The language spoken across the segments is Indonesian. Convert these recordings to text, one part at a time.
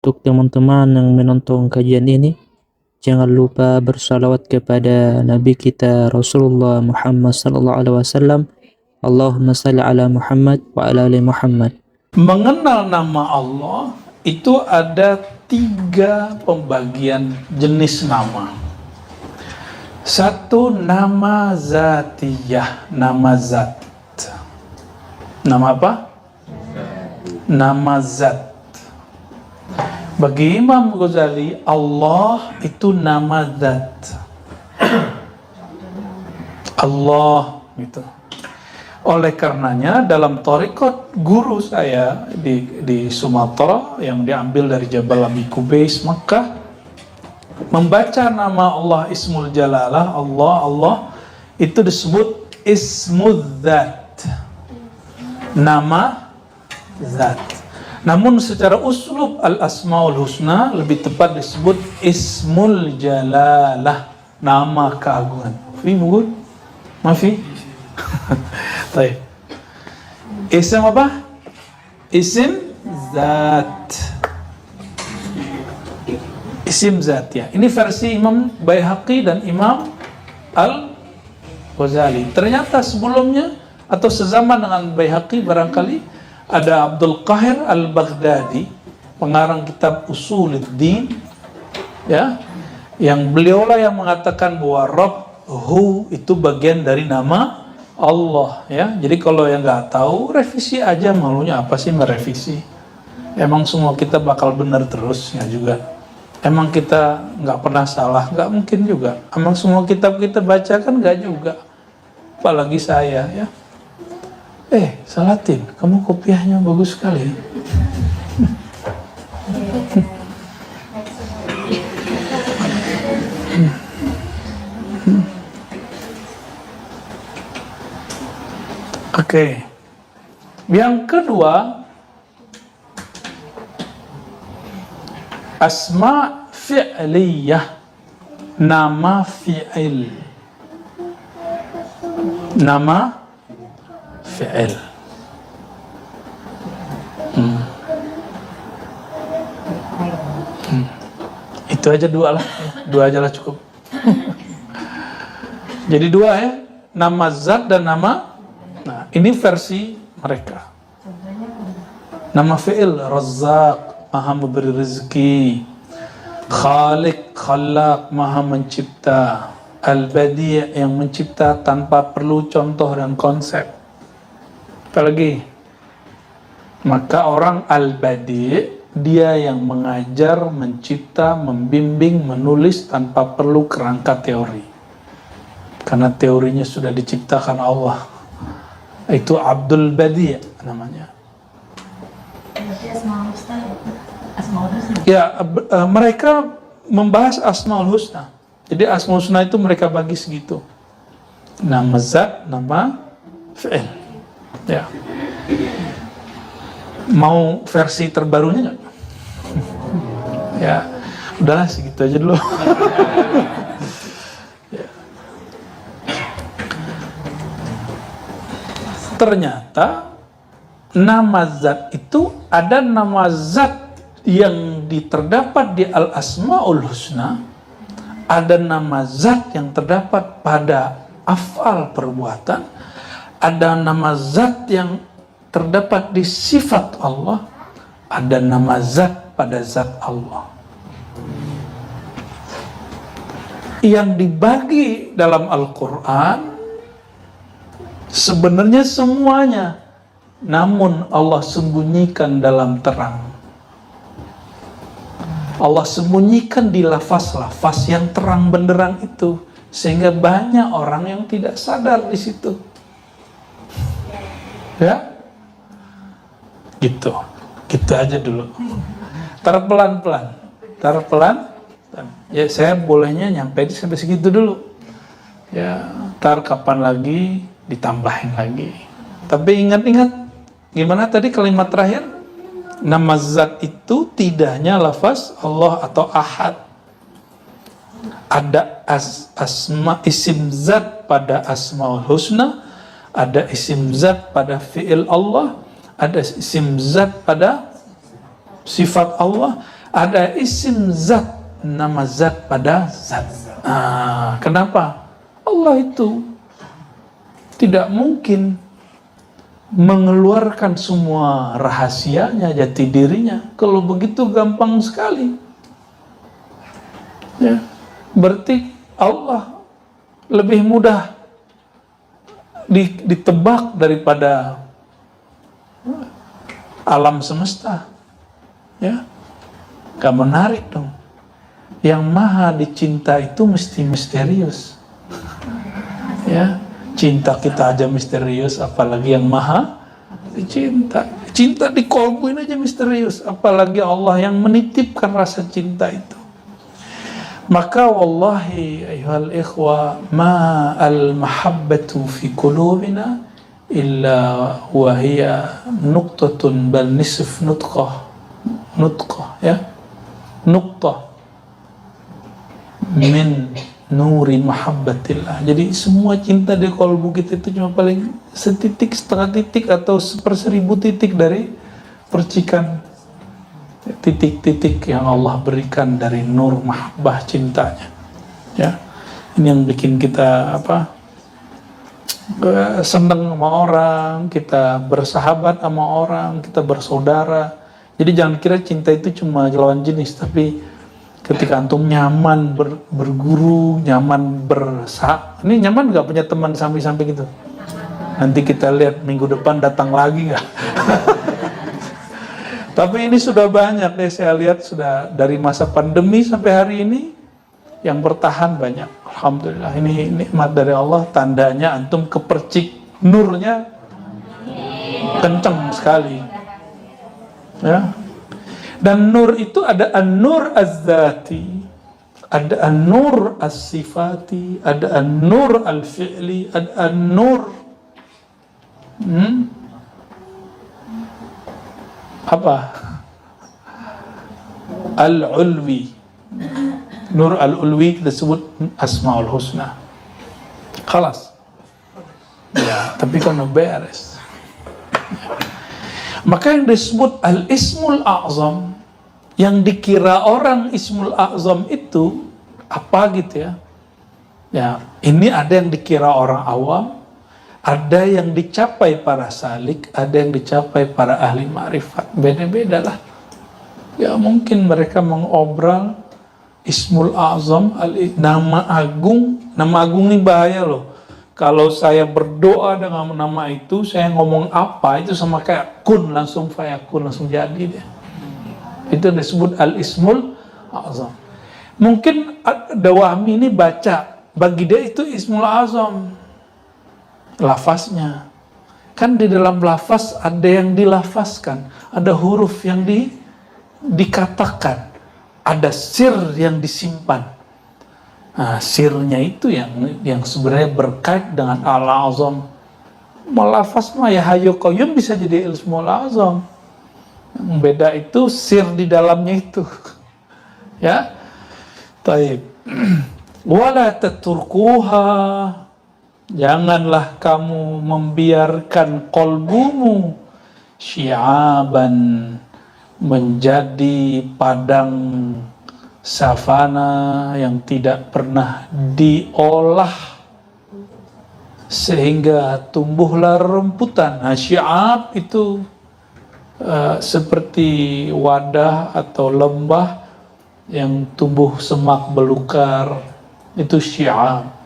Untuk teman-teman yang menonton kajian ini, jangan lupa bersalawat kepada Nabi kita Rasulullah Muhammad sallallahu alaihi wasallam. Allahumma salli ala Muhammad wa ala ali Muhammad. Mengenal nama Allah itu ada 3 pembagian jenis nama. Satu, nama zatiyah, nama zat. Nama apa? Nama zat. Bagi Imam Ghazali, Allah itu nama zat. Allah gitu. Oleh karenanya dalam thariqat guru saya di Sumatera yang diambil dari Jabal Abi Kubais Makkah, membaca nama Allah Ismul Jalalah, Allah itu disebut Ismul Zat, nama zat. Namun secara uslub Al-Asmaul Husna lebih tepat disebut Ismul Jalalah, nama keagungan. Fihim? Mafi? Baik. Isim apa? Isim zat. Isim zat ya. Ini versi Imam Baihaqi dan Imam Al-Ghazali. Ternyata sebelumnya atau sezaman dengan Baihaqi barangkali ada Abdul Qahir Al-Baghdadi, pengarang kitab Usuluddin, ya, yang beliaulah yang mengatakan bahwa Rabbu itu bagian dari nama Allah, ya. Jadi kalau yang nggak tahu, revisi aja, malunya apa sih merevisi? Emang semua kita bakal benar terus ya juga. Emang kita nggak pernah salah, nggak mungkin juga. Emang semua kitab kita baca kan nggak juga. Apalagi saya, ya. Salatin, kamu kopiahnya bagus sekali. Oke. Yang kedua, asma fi'liyah, nama fi'il. Nama fi'il. Itu aja 2 lah, 2 aja lah cukup. Jadi 2 ya, nama zat dan nama. Nah, ini versi mereka. Nama fi'il, Razzaq, maha memberi rezeki. Khaliq, Khalaq, maha mencipta. Al-Badi' yang mencipta tanpa perlu contoh dan konsep. Apalagi? Maka orang Al-Badi' dia yang mengajar, mencipta, membimbing, menulis tanpa perlu kerangka teori. Karena teorinya sudah diciptakan Allah. Itu Abdul Badi' namanya. Ya, mereka membahas Asmaul Husna. Jadi Asmaul Husna itu mereka bagi segitu. Nama zat, nama fi'il. Ya. Mau versi terbarunya nggak? Ya, udahlah segitu aja dulu. Ya. Ternyata nama zat itu ada nama zat yang terdapat di Al-Asmaul Husna, ada nama zat yang terdapat pada af'al perbuatan, ada nama zat yang terdapat di sifat Allah, ada nama zat pada zat Allah. Yang dibagi dalam Al-Quran sebenarnya semuanya, namun Allah sembunyikan dalam terang. Allah sembunyikan di lafaz-lafaz yang terang benderang itu, sehingga banyak orang yang tidak sadar di situ. Ya? Gitu aja dulu. Tar pelan-pelan. Ya, saya bolehnya nyampe sampai segitu dulu. Ya, tar kapan lagi ditambahin lagi. Tapi ingat-ingat, gimana tadi kalimat terakhir? Nama zat itu tidak hanya lafaz Allah atau Ahad. Ada asma isim zat pada Asmaul Husna, ada isim zat pada fi'il Allah, ada isim zat pada sifat Allah, Ada isim zat, nama zat pada zat. Kenapa? Allah itu tidak mungkin mengeluarkan semua rahasianya, jati dirinya. Kalau begitu gampang sekali. Ya, berarti Allah lebih mudah ditebak daripada alam semesta. Ya, gak menarik dong. Yang maha dicinta itu mesti misterius. Ya, cinta kita aja misterius, apalagi yang maha dicinta. Cinta di kolbu ini aja misterius, apalagi Allah yang menitipkan rasa cinta itu. Maka wallahi ayuhal ikhwa, ma al mahabbatu fi qulubina illa wahia nuqtatun bal nisf nutqah ya, nuqtah min nuri mahabbatillah. Jadi semua cinta di kolbu kita itu cuma paling setitik, setengah titik, atau seperseribu titik dari percikan titik-titik yang Allah berikan dari nur mahabbah cintanya. Ya, ini yang bikin kita senang sama orang, kita bersahabat sama orang, kita bersaudara. Jadi jangan kira cinta itu cuma lawan jenis, tapi ketika antum nyaman berguru, nyaman ini nyaman gak punya teman sampai gitu? Nanti kita lihat minggu depan datang lagi gak? Tapi ini sudah banyak deh, saya lihat sudah dari masa pandemi sampai hari ini yang bertahan banyak. Alhamdulillah, ini nikmat dari Allah, tandanya antum kepercik nurnya kenceng sekali. Ya. Dan nur itu ada an-nur az-zati, ada an-nur as-sifati, ada an-nur al-fi'li, ada an-nur al-ulwi. Nur al-ulwi kita sebut Asmaul Husna. Khalas. Ya, tapi kan beres. Maka yang disebut al-ismul a'zam, yang dikira orang ismul a'zam itu apa gitu ya? Ya, ini ada yang dikira orang awam, ada yang dicapai para salik, ada yang dicapai para ahli ma'rifat. Beda-beda lah. Ya mungkin mereka mengobral ismul a'zam, nama agung. Nama agung ini bahaya loh. Kalau saya berdoa dengan nama itu, saya ngomong apa, itu sama kayak kun, langsung fayakun, langsung jadi dia. Itu disebut al-ismul a'zam. Mungkin Dawahmi ini baca, bagi dia itu ismul a'zam. Lafaznya. Kan di dalam lafaz ada yang dilafazkan, ada huruf yang dikatakan, ada sir yang disimpan. Nah, sirnya itu yang sebenarnya berkait dengan al-azam. Melafaz mah ya hayyu qayyum bisa jadi ismul azam. Yang beda itu sir di dalamnya itu. Ya. Taib. Wala taturkuha. Janganlah kamu membiarkan kolbumu syi'aban, menjadi padang savana yang tidak pernah diolah sehingga tumbuhlah rembutan. Nah, syi'ab itu seperti wadah atau lembah yang tumbuh semak belukar, itu syi'ab.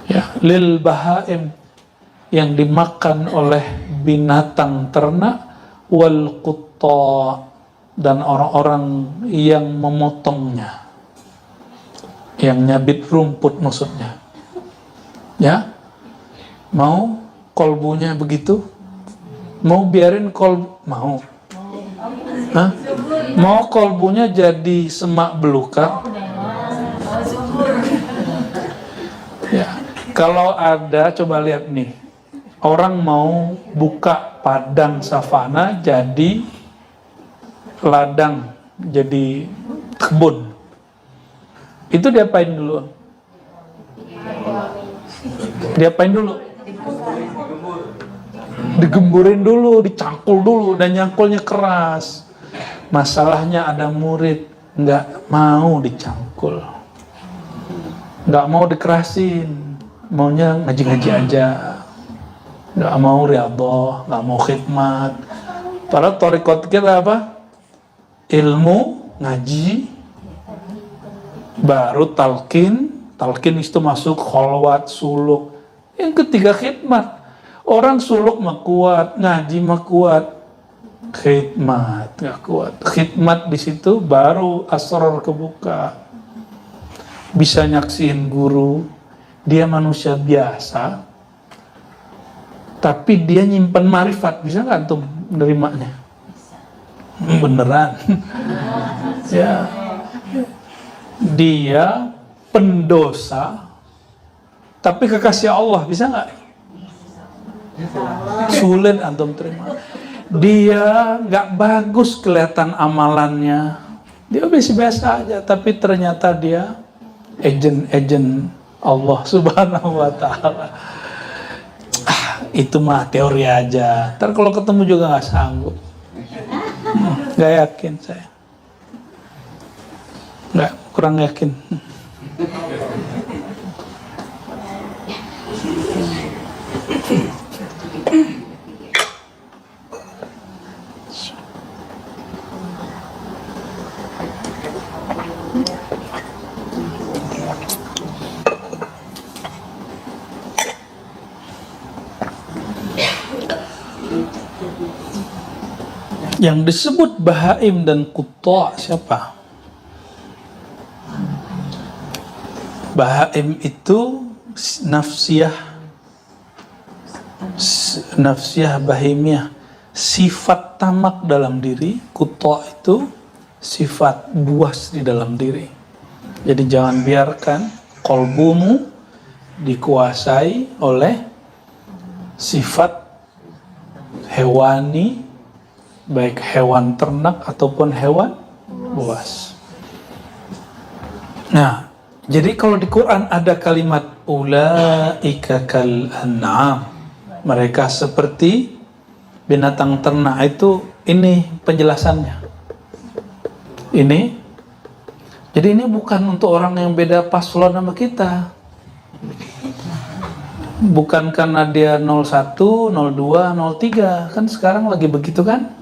Ya, lil bahaim, yang dimakan oleh binatang ternak, wal qutta, dan orang-orang yang memotongnya, yang nyabit rumput maksudnya. Ya, mau kolbunya begitu? Mau biarin mau? Hah? Mau kolbunya jadi semak belukar? Ya, kalau ada, coba lihat nih, orang mau buka padang savana jadi ladang, jadi kebun, itu diapain dulu? Diapain dulu? Digemburin dulu, dicangkul dulu, dan nyangkulnya keras. Masalahnya ada murid nggak mau dicangkul, nggak mau dikerasin, maunya ngaji-ngaji aja, nggak mau riyadhah, nggak mau khidmat. Padahal thariqat kita apa? Ilmu, ngaji, baru talqin itu masuk kholwat, suluk. Yang ketiga khidmat. Orang suluk mah kuat, ngaji mah kuat, khidmat nggak kuat. Khidmat di situ baru asrar kebuka. Bisa nyaksiin guru, dia manusia biasa, tapi dia nyimpen marifat. Bisa nggak antum menerimanya? Beneran. Ya, dia pendosa, tapi kekasih Allah. Bisa nggak? Sulit antum terima. Dia nggak bagus kelihatan amalannya, dia biasa aja, tapi ternyata dia agent Allah Subhanahu wa Ta'ala. Itu mah teori aja. Ntar kalau ketemu juga nggak sanggup. Nggak yakin saya. Nggak, kurang yakin. Yang disebut bahaim dan qutta siapa? Bahaim itu nafsiyah bahimiyah, sifat tamak dalam diri. Qutta itu sifat buas di dalam diri. Jadi jangan biarkan kolbumu dikuasai oleh sifat hewani, baik hewan ternak ataupun hewan buas. Nah, jadi kalau di Quran ada kalimat ulaika kal an'am, mereka seperti binatang ternak, itu ini penjelasannya. Ini, jadi ini bukan untuk orang yang beda paslon sama kita. Bukan karena dia 01, 02, 03, kan sekarang lagi begitu kan?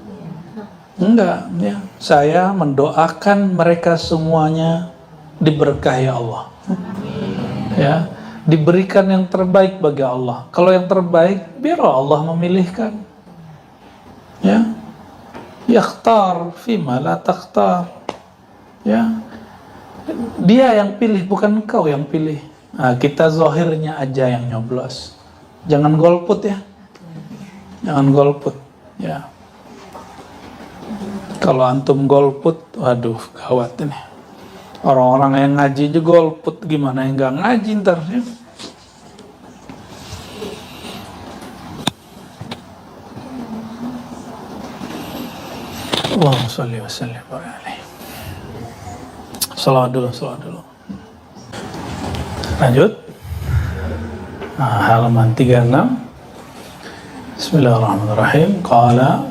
Enggak, ya. Saya mendoakan mereka semuanya diberkahi Allah. Ya, diberikan yang terbaik bagi Allah. Kalau yang terbaik, biar Allah memilihkan. Ya. Yakhtar fima la takhtar. Ya. Dia yang pilih, bukan engkau yang pilih. Nah, kita zahirnya aja yang nyoblos. Jangan golput ya. Jangan golput, ya. Kalau antum golput, waduh gawat ini. Orang-orang yang ngaji juga golput, gimana yang nggak ngaji ntar ya? Allahumma sholli wa sallim alaihi. Salawat dulu. Lanjut. Nah, halaman 36. Bismillahirrahmanirrahim. Qala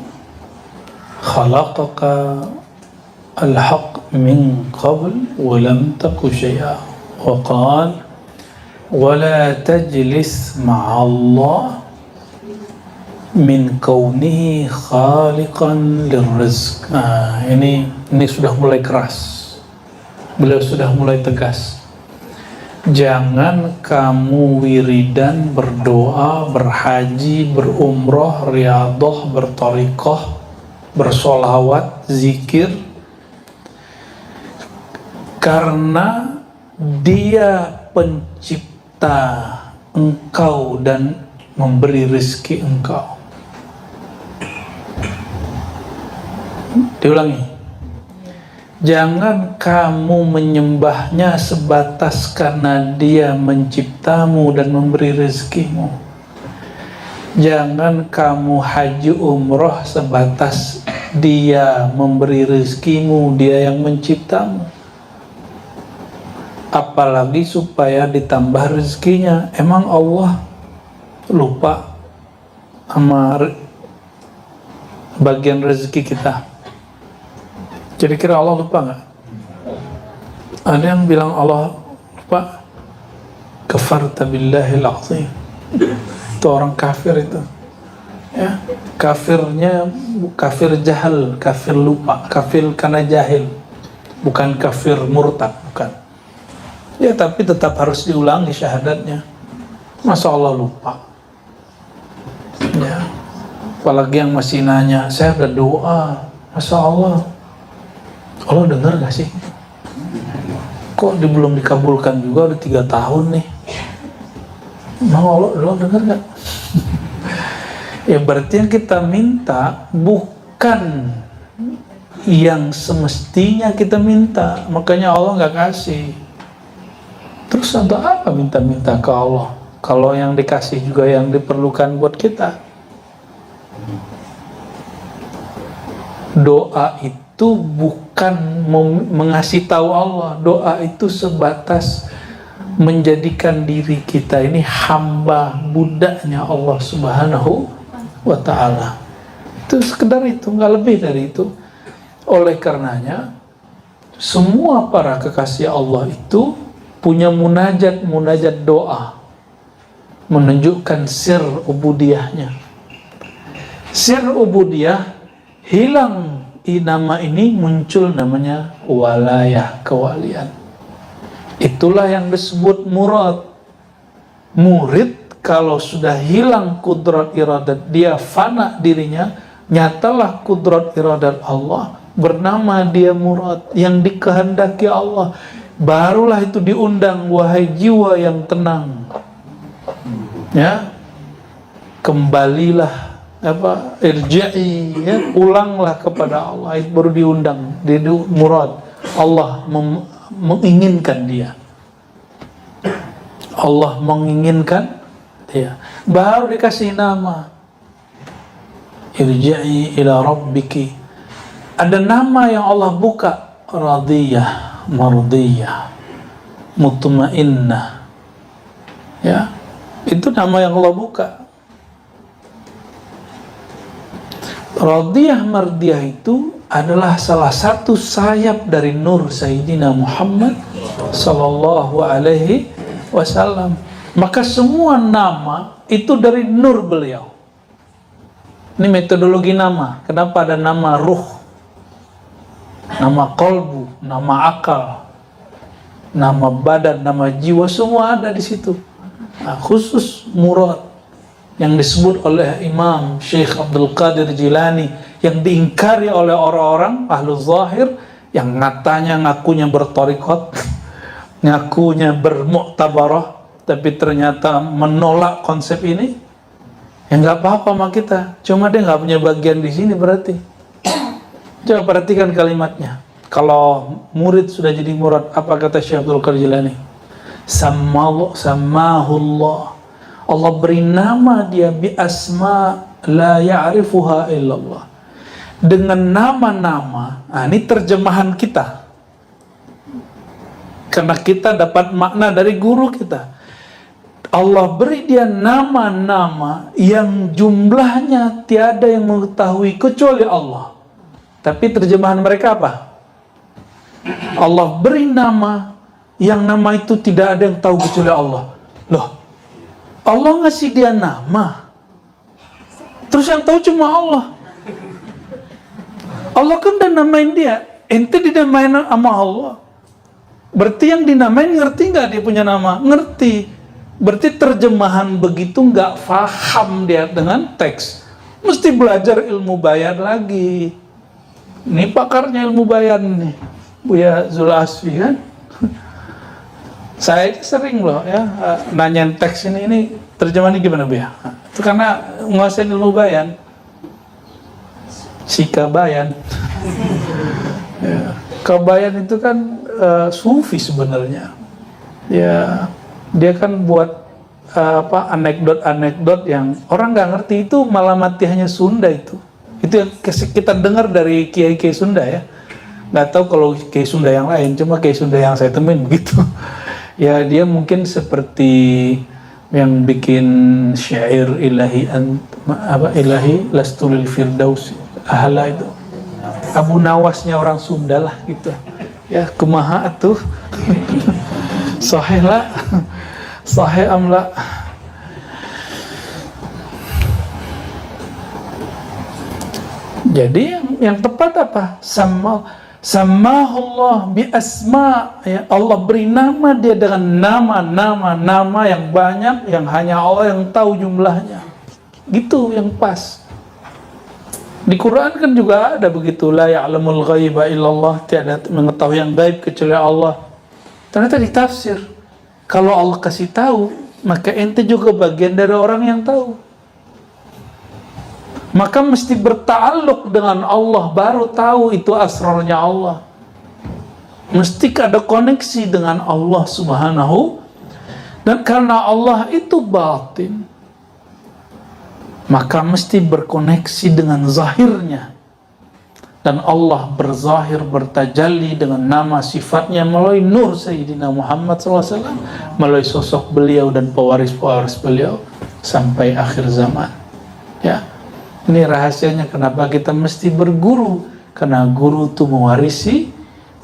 khalaqaka al-haq min qabl wa lam taku syai'a wa qala wa la tajlis ma'allah min kaunihi khaliqan lirrizq. Nah, ini sudah mulai keras. Beliau sudah mulai tegas. Jangan kamu wiridan, berdoa, berhaji, berumroh, riyadhah, berthariqah, bersolawat, zikir, karena dia pencipta engkau dan memberi rezeki engkau. Diulangi. Jangan kamu menyembahnya sebatas karena dia menciptamu dan memberi rezekimu. Jangan kamu haji umroh sebatas dia memberi rezekimu, dia yang menciptamu. Apalagi supaya ditambah rezekinya. Emang Allah lupa sama bagian rezeki kita? Jadi kira Allah lupa nggak? Ada yang bilang Allah lupa. Kafarta billahil azim. Itu orang kafir itu. Ya, kafirnya kafir jahal, kafir lupa, kafir karena jahil. Bukan kafir murtad, bukan. Ya, tapi tetap harus diulangi syahadatnya. Masa Allah lupa? Ya. Apalagi yang masih nanya, saya udah doa, masa Allah dengar gak sih? Kok belum dikabulkan juga, udah 3 tahun nih. Mau Allah dengar gak? Ya berarti yang kita minta bukan yang semestinya kita minta, makanya Allah gak kasih. Terus untuk apa minta-minta ke Allah kalau yang dikasih juga yang diperlukan buat kita? Doa itu bukan mengasih tahu Allah. Doa itu sebatas menjadikan diri kita ini hamba budaknya Allah Subhanahu wa ta'ala. Itu sekedar itu, nggak lebih dari itu. Oleh karenanya semua para kekasih Allah itu punya munajat doa, menunjukkan sir ubudiyahnya. Sir ubudiyah hilang, nama ini muncul namanya walayah, kewalian. Itulah yang disebut murad. Murid kalau sudah hilang kudrat iradat, dia fana dirinya, nyatalah kudrat iradat Allah, bernama dia murad, yang dikehendaki Allah. Barulah itu diundang, wahai jiwa yang tenang, ya, kembalilah, irja'i, ya, ulanglah kepada Allah. Itu baru diundang, murad. Allah menginginkan dia, Allah menginginkan dia, baru dikasih nama. Irja'i ila rabbiki. Ada nama yang Allah buka, radiyah, mardiyah, mutmainnah, ya, itu nama yang Allah buka. Radiyah, mardiyah itu adalah salah satu sayap dari nur Sayyidina Muhammad sallallahu alaihi wasallam. Maka semua nama itu dari nur beliau. Ini metodologi nama. Kenapa ada nama ruh, nama kolbu, nama akal, nama badan, nama jiwa, semua ada di situ. Nah, khusus murad yang disebut oleh Imam Syekh Abdul Qadir Jilani, yang diingkari oleh orang-orang ahlu zahir yang ngakunya bertorikot, ngakunya bermuktabarah, tapi ternyata menolak konsep ini. Ya nggak apa-apa sama kita, cuma dia nggak punya bagian di sini berarti. Coba perhatikan kalimatnya. Kalau murid sudah jadi murad, apa kata Syekh Abdul Qadir Jilani? Sammahullah, Allah beri nama dia bi asma la ya'rifuha illallah, dengan nama-nama. Nah, ini terjemahan kita, karena kita dapat makna dari guru kita. Allah beri dia nama-nama yang jumlahnya tiada yang mengetahui kecuali Allah. Tapi terjemahan mereka apa? Allah beri nama yang nama itu tidak ada yang tahu kecuali Allah. Loh, Allah ngasih dia nama, terus yang tahu cuma Allah. Allah kan udah namain dia, ente dinamain sama Allah. Berarti yang dinamain ngerti nggak dia punya nama? Ngerti. Berarti terjemahan begitu nggak faham dia dengan teks. Mesti belajar ilmu bayan lagi. Ini pakarnya ilmu bayan nih, Buya Zul Asfi kan. Saya sering loh ya nanyain teks ini terjemahannya gimana Buya? Itu karena nguasain ilmu bayan, Sika bayan. Ya. Kabayan itu kan sufi sebenarnya. Ya, dia kan buat anekdot-anekdot yang orang nggak ngerti, itu malah matihnya Sunda itu. Itu yang kita dengar dari kiai-kiai Sunda ya. Nggak tahu kalau kiai Sunda yang lain, cuma kiai Sunda yang saya temuin begitu. Ya dia mungkin seperti yang bikin syair ilahi ilahi lastul firdaus ahla itu. Abu Nawasnya orang Sunda lah gitu. Ya, kumaha tuh. Sahih lah. Sahih amla. Jadi yang tepat apa? Samahullah bi asma, ya, Allah beri nama dia dengan nama yang banyak yang hanya Allah yang tahu jumlahnya. Gitu yang pas. Di Quran kan juga ada begitu, la ya'lamul ghaiba illallah, tiada mengetahui yang gaib kecuali Allah. Ternyata ditafsir, kalau Allah kasih tahu, maka ente juga bagian dari orang yang tahu. Maka mesti berta'alluq dengan Allah, baru tahu itu asrarnya Allah. Mesti ada koneksi dengan Allah subhanahu. Dan karena Allah itu batin, maka mesti berkoneksi dengan zahirnya. Dan Allah berzahir, bertajalli dengan nama sifatnya melalui nur Sayyidina Muhammad SAW, melalui sosok beliau dan pewaris-pewaris beliau sampai akhir zaman. Ya. Ini rahasianya kenapa kita mesti berguru, karena guru itu mewarisi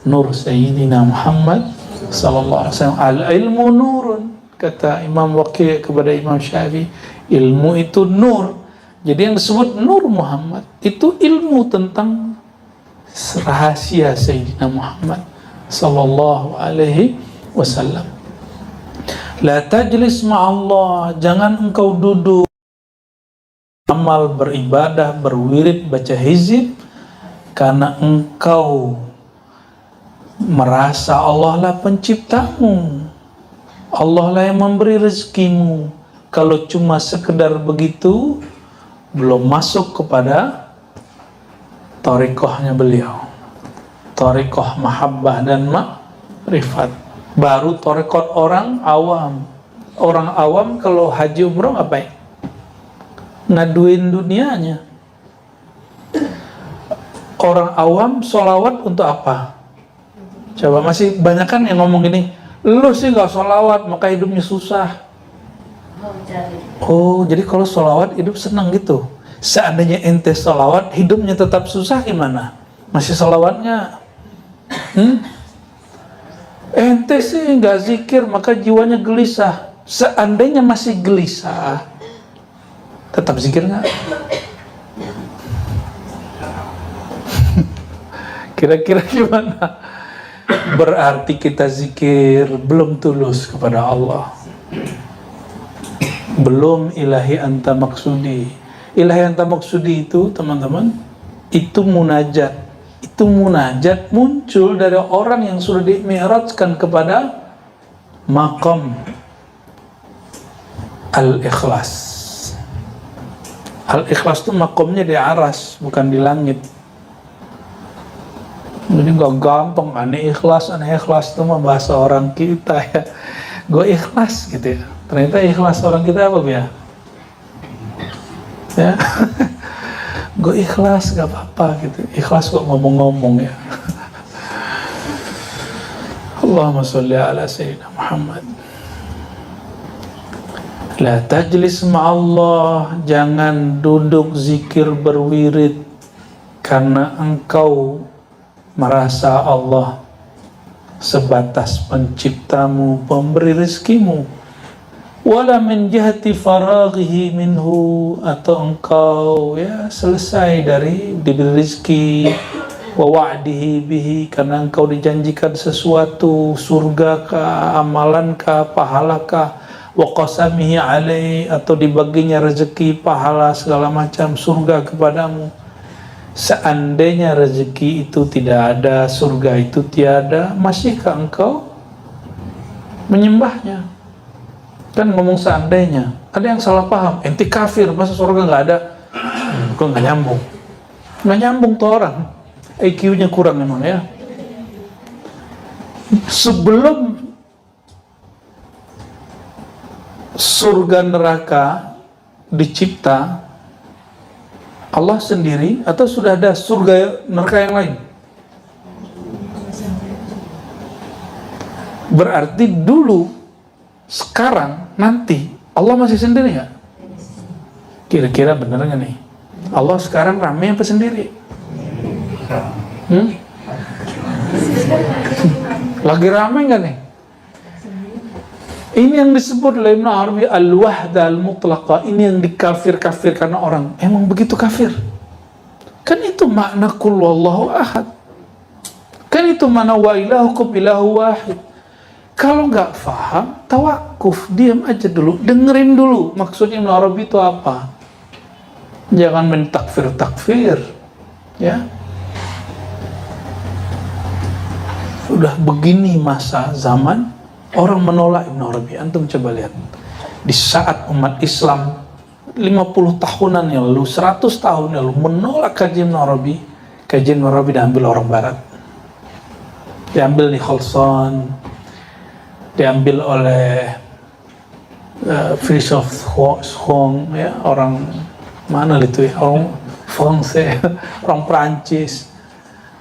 nur Sayyidina Muhammad sallallahu alaihi wasallam. Al-ilmu nurun, kata Imam Waqi' kepada Imam Syafi'i, ilmu itu nur. Jadi yang disebut nur Muhammad itu ilmu tentang rahasia Sayyidina Muhammad sallallahu alaihi wasallam. La tajlis ma'allah, jangan engkau duduk amal, beribadah, berwirid, baca hizib karena engkau merasa Allah lah penciptamu, Allah lah yang memberi rezekimu. Kalau cuma sekedar begitu, belum masuk kepada thariqahnya beliau, thariqah mahabbah dan ma'rifat. Baru thariqat orang awam. Orang awam kalau haji umroh ngapain? Ngaduin dunianya. Orang awam sholawat untuk apa? Coba, masih banyak kan yang ngomong gini, lu sih gak sholawat maka hidupnya susah. Oh, jadi kalau sholawat hidup senang gitu. Seandainya ente sholawat hidupnya tetap susah gimana? Masih sholawatnya ente sih gak zikir maka jiwanya gelisah. Seandainya masih gelisah, tetap zikir nggak? Kira-kira gimana? Berarti kita zikir belum tulus kepada Allah, belum ilahi anta maksudi. Ilahi anta maksudi itu, teman-teman, itu munajat. Itu munajat muncul dari orang yang sudah dimi'rajkan kepada maqam al-ikhlas. Al-ikhlas itu makomnya di aras, bukan di langit. Jadi gak gampang, aneh ikhlas itu mah bahasa orang kita ya. Gue ikhlas gitu ya. Ternyata ikhlas orang kita apa ya? Ya. Gue ikhlas gak apa-apa gitu. Ikhlas kok ngomong-ngomong ya. Allahumma sholli ala Sayyidina Muhammad. La tajlis ma'allah, jangan duduk zikir berwirid karena engkau merasa Allah sebatas penciptamu, pemberi rezekimu. Wala min jihati faraghihi minhu, atau engkau ya selesai dari diberi rezeki, wa wa'dihi bihi, karena engkau dijanjikan sesuatu, surga kah, amalan kah, pahala kah, wa qasamihi alaihi, atau dibaginya rezeki, pahala, segala macam, surga kepadamu. Seandainya rezeki itu tidak ada, surga itu tiada, masihkah engkau menyembahnya? Kan ngomong seandainya, ada yang salah paham, ente kafir, masa surga nggak ada? Kok nggak nyambung? Nggak nyambung tuh orang, IQ-nya kurang memang ya. Sebelum surga neraka dicipta, Allah sendiri atau sudah ada surga neraka yang lain? Berarti dulu, sekarang, nanti Allah masih sendiri nggak? Kira-kira bener nggak nih? Allah sekarang rame apa sendiri? Lagi ramai nggak nih? Ini yang disebut oleh Ibn Arabi al-wahda al-mutlaqah. Ini yang dikafir-kafirkan orang. Emang begitu kafir? Kan itu makna qul wallahu ahad. Kan itu makna wa ilahukum ilahu wahid. Kalau nggak paham, tawakuf, diam aja dulu, dengerin dulu maksudnya Ibn Arabi itu apa. Jangan mentakfir-takfir, ya. Udah begini masa zaman, orang menolak Ibn Arabi. Antum coba lihat, di saat umat Islam 50 tahunan yang lalu, 100 tahun yang lalu menolak kajian Ibn Arabi, kajian Ibn Arabi diambil orang Barat, diambil di Khalsan, diambil oleh Philosophe Hong, ya, orang mana itu ya, orang Fransai, orang Prancis,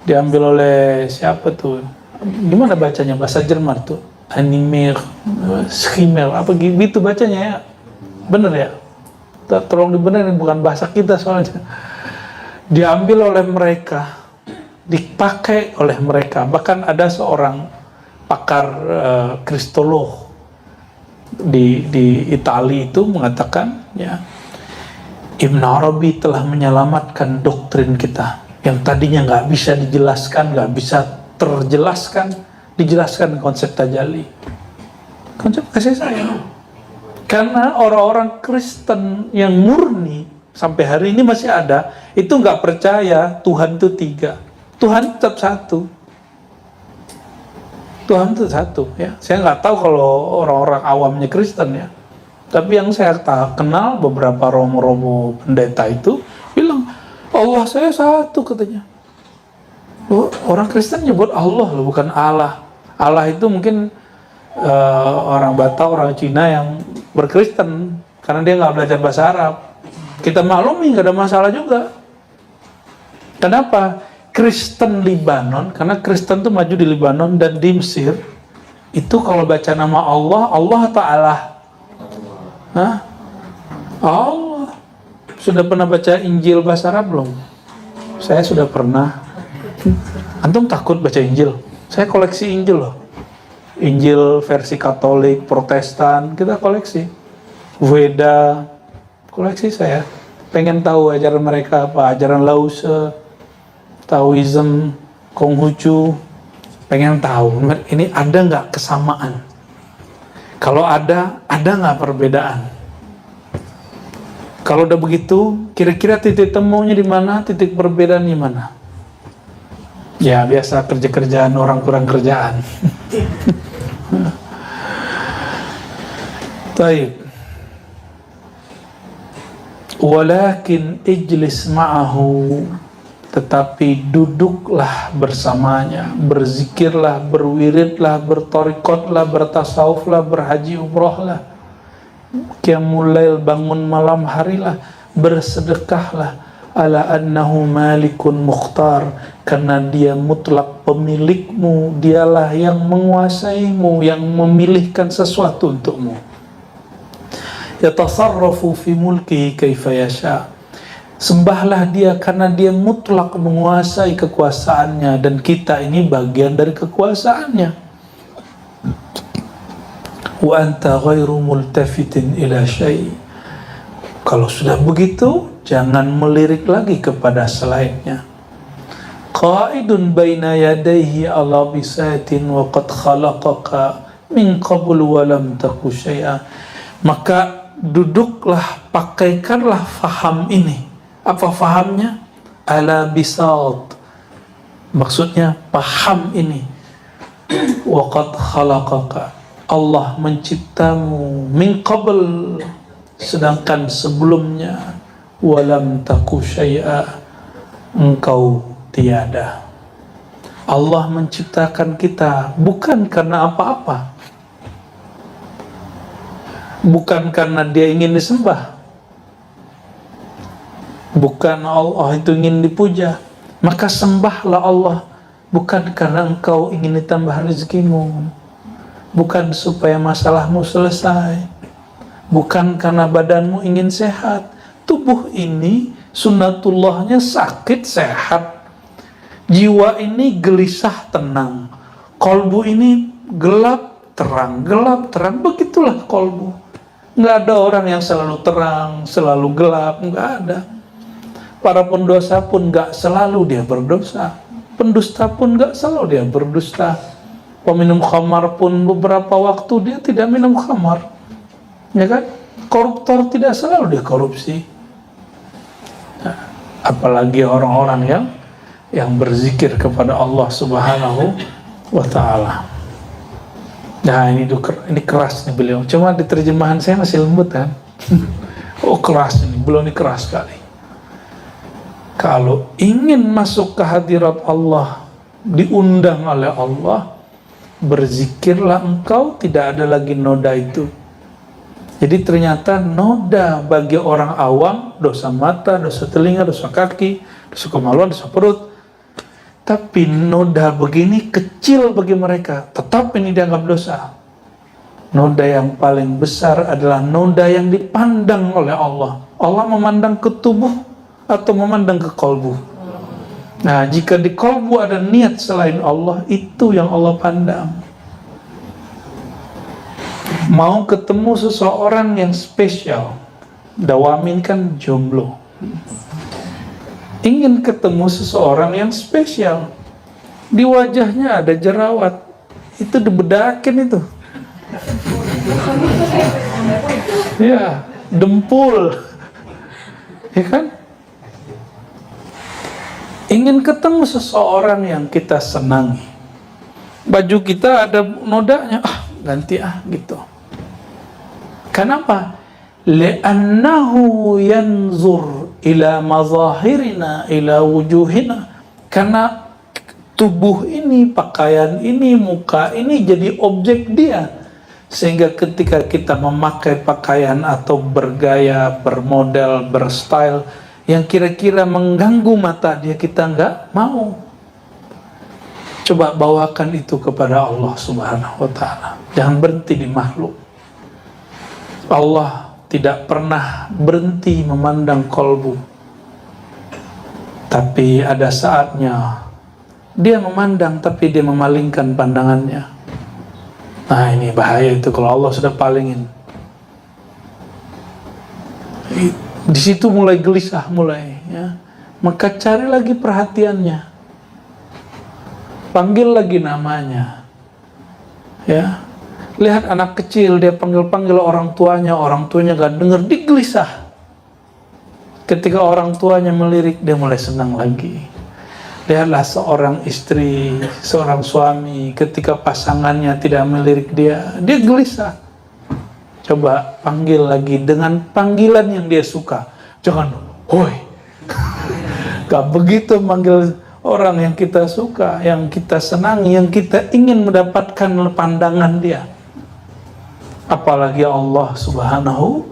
diambil oleh siapa tuh, gimana bacanya bahasa Jerman tuh, Animer, Schimel, apa gitu bacanya ya, bener ya, tolong dibenerin, bukan bahasa kita soalnya. Diambil oleh mereka, dipakai oleh mereka. Bahkan ada seorang pakar kristolog di Italia itu mengatakan, ya, Ibn Arabi telah menyelamatkan doktrin kita yang tadinya nggak bisa dijelaskan, nggak bisa terjelaskan, dijelaskan konsep tajalli, konsep kasih sayang. Karena orang-orang Kristen yang murni sampai hari ini masih ada, itu nggak percaya Tuhan itu 3, Tuhan tetap 1. Tuhan itu 1, ya. Saya nggak tahu kalau orang-orang awamnya Kristen, ya. Tapi yang saya kenal beberapa romo-romo pendeta itu bilang Allah saya 1 katanya. Orang Kristen nyebut Allah loh, bukan Allah. Allah itu mungkin orang Batak, orang Cina yang berkristen karena dia nggak belajar bahasa Arab. Kita maklumi, nggak ada masalah juga. Kenapa? Kristen Libanon, karena Kristen itu maju di Libanon dan di Mesir, itu kalau baca nama Allah, Allah Ta'ala. Hah? Allah. Sudah pernah baca Injil bahasa Arab belum? Saya sudah pernah. Antum takut baca Injil? Saya koleksi Injil loh. Injil versi Katolik, Protestan, kita koleksi. Weda, koleksi saya. Pengen tahu ajaran mereka apa, ajaran Lause, Taoism, Konghucu, pengen tahu ini ada nggak kesamaan? Kalau ada nggak perbedaan? Kalau udah begitu, kira-kira titik temunya di mana? Titik perbedaan di mana? Ya biasa kerja-kerjaan orang kurang kerjaan. Taib. Walakin ijlis ma'ahu, tetapi duduklah bersamanya, berzikirlah, berwiridlah, bertorikotlah, bertasawuflah, berhaji umrohlah, qiyamul lail, bangun malam harilah, bersedekahlah, ala annahu malikun mukhtar, karena dia mutlak pemilikmu, dialah yang menguasaimu, yang memilihkan sesuatu untukmu. Yatasarrafu fi mulkihi kaifa yasha. Sembahlah dia karena dia mutlak menguasai kekuasaannya, dan kita ini bagian dari kekuasaannya. Wa anta ghairu multafitin ila syai'. Kalau sudah begitu, jangan melirik lagi kepada selainnya. Qa'idun baina yadayhi ala bisatin wa qad khalaqaka min qabl wa lam taku syai'a. Maka duduklah, pakaikanlah faham ini. Apa fahamnya? Ala bisat, maksudnya paham ini. Wa qad khalaqaka, Allah menciptamu, min qabl, sedangkan sebelumnya, walam taku syai'a, engkau tiada. Allah menciptakan kita bukan karena apa-apa, bukan karena dia ingin disembah, bukan Allah itu ingin dipuja. Maka sembahlah Allah bukan karena engkau ingin ditambah rezekimu, bukan supaya masalahmu selesai, bukan karena badanmu ingin sehat. Tubuh ini sunnatullahnya sakit sehat, Jiwa ini gelisah tenang, kolbu ini gelap terang, gelap terang. Begitulah kolbu. Nggak ada orang yang selalu terang, selalu gelap, nggak ada. Para pendosa pun nggak selalu dia berdosa, pendusta pun nggak selalu dia berdusta. Peminum khamar pun beberapa waktu dia tidak minum khamar, ya kan? Koruptor tidak selalu dia korupsi. Nah, apalagi orang-orang yang berzikir kepada Allah Subhanahu wa Ta'ala. Nah, ini keras nih beliau. Cuma di terjemahan saya masih lembut kan. Oh, keras ini, beliau ini keras sekali. Kalau ingin masuk ke hadirat Allah, diundang oleh Allah, berzikirlah engkau, tidak ada lagi noda itu. Jadi ternyata noda bagi orang awam, dosa mata, dosa telinga, dosa kaki, dosa kemaluan, dosa perut. Tapi noda begini kecil bagi mereka, tetap ini dianggap dosa. Noda yang paling besar adalah noda yang dipandang oleh Allah. Allah memandang ke tubuh atau memandang ke kolbu. Nah, jika di kolbu ada niat selain Allah, itu yang Allah pandang. Mau ketemu seseorang yang spesial, Dawamin kan jomblo. Ingin ketemu seseorang yang spesial, di wajahnya ada jerawat, itu dibedakin itu. Ya, dempul, ya kan? Ingin ketemu seseorang yang kita senangi, baju kita ada nodanya, ganti gitu. Kenapa? Li'annahu yanzur ila mazahirina, ila wujuhina. Karena tubuh ini, pakaian ini, muka ini jadi objek dia. Sehingga ketika kita memakai pakaian atau bergaya, bermodel, berstyle yang kira-kira mengganggu mata dia, kita nggak mau. Coba bawakan itu kepada Allah Subhanahu wa Ta'ala. Jangan berhenti di makhluk. Allah tidak pernah berhenti memandang kolbu. Tapi ada saatnya dia memandang, tapi dia memalingkan pandangannya. Nah, ini bahaya itu kalau Allah sudah palingin. Di situ mulai gelisah, ya. Maka cari lagi perhatiannya, panggil lagi namanya, ya. Lihat anak kecil, dia panggil-panggil orang tuanya gak dengar, dia gelisah. Ketika orang tuanya melirik, dia mulai senang lagi. Lihatlah seorang istri, seorang suami, ketika pasangannya tidak melirik dia gelisah. Coba panggil lagi dengan panggilan yang dia suka. Jangan, hoi. Gak begitu manggil orang yang kita suka, yang kita senangi, yang kita ingin mendapatkan pandangan dia. Apalagi Allah Subhanahu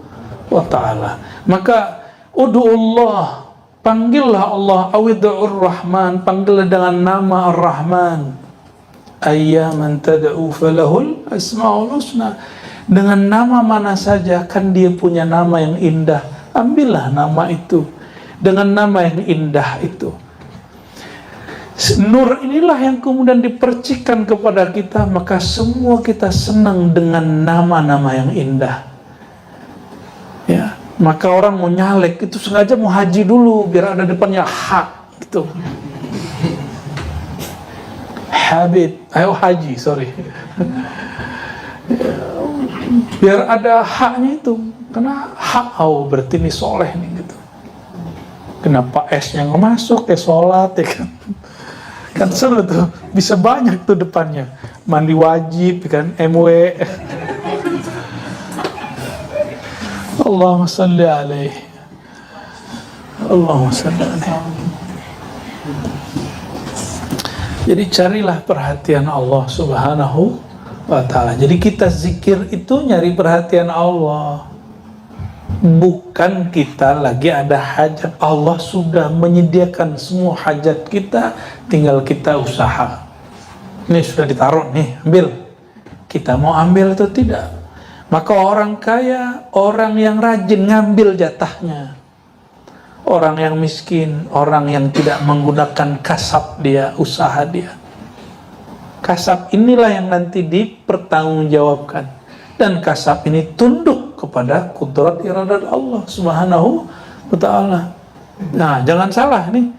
wa Ta'ala. Maka ud'ullah, panggillah Allah, awid'ur Rahman, panggillah dengan nama Ar-Rahman. Ayyaman tad'u falahul asma'ul husna. Dengan nama mana saja, kan dia punya nama yang indah. Ambillah nama itu, dengan nama yang indah itu. Nur inilah yang kemudian dipercikan kepada kita, maka semua kita senang dengan nama-nama yang indah. Ya, maka orang mau nyalek itu sengaja mau haji dulu biar ada depannya hak gitu. Habib, ayo haji, sorry. Biar ada haknya itu, karena hak berarti ini soleh nih gitu. Kenapa S-nya nggak masuk, sholat ya kan? Kan seru tuh, bisa banyak tuh depannya. Mandi wajib kan, MW. Allahumma salli alaihi. Allahumma salli alaihi. Jadi carilah perhatian Allah Subhanahu wa Ta'ala. Jadi kita zikir itu nyari perhatian Allah. Bukan kita lagi ada hajat. Allah sudah menyediakan semua hajat kita, tinggal kita usaha. Ini sudah ditaruh nih, ambil. Kita mau ambil atau tidak? Maka orang kaya, orang yang rajin ngambil jatahnya. orang yang miskin, orang yang tidak menggunakan kasab dia, usaha dia. Kasab inilah yang nanti dipertanggungjawabkan. Dan kasab ini tunduk kepada kudrat iradat Allah Subhanahu wa ta'ala. Nah, jangan salah nih.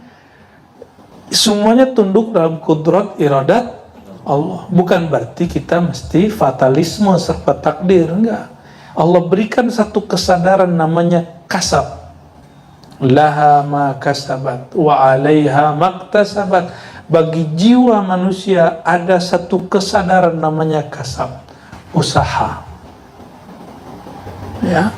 Semuanya tunduk dalam kudrat iradat Allah. Bukan berarti kita mesti fatalisme serta takdir, enggak. Allah berikan satu kesadaran namanya kasab. Laha ma kasabat wa 'alaiha maktasabat. Bagi jiwa manusia ada satu kesadaran namanya kasab, usaha. Ya.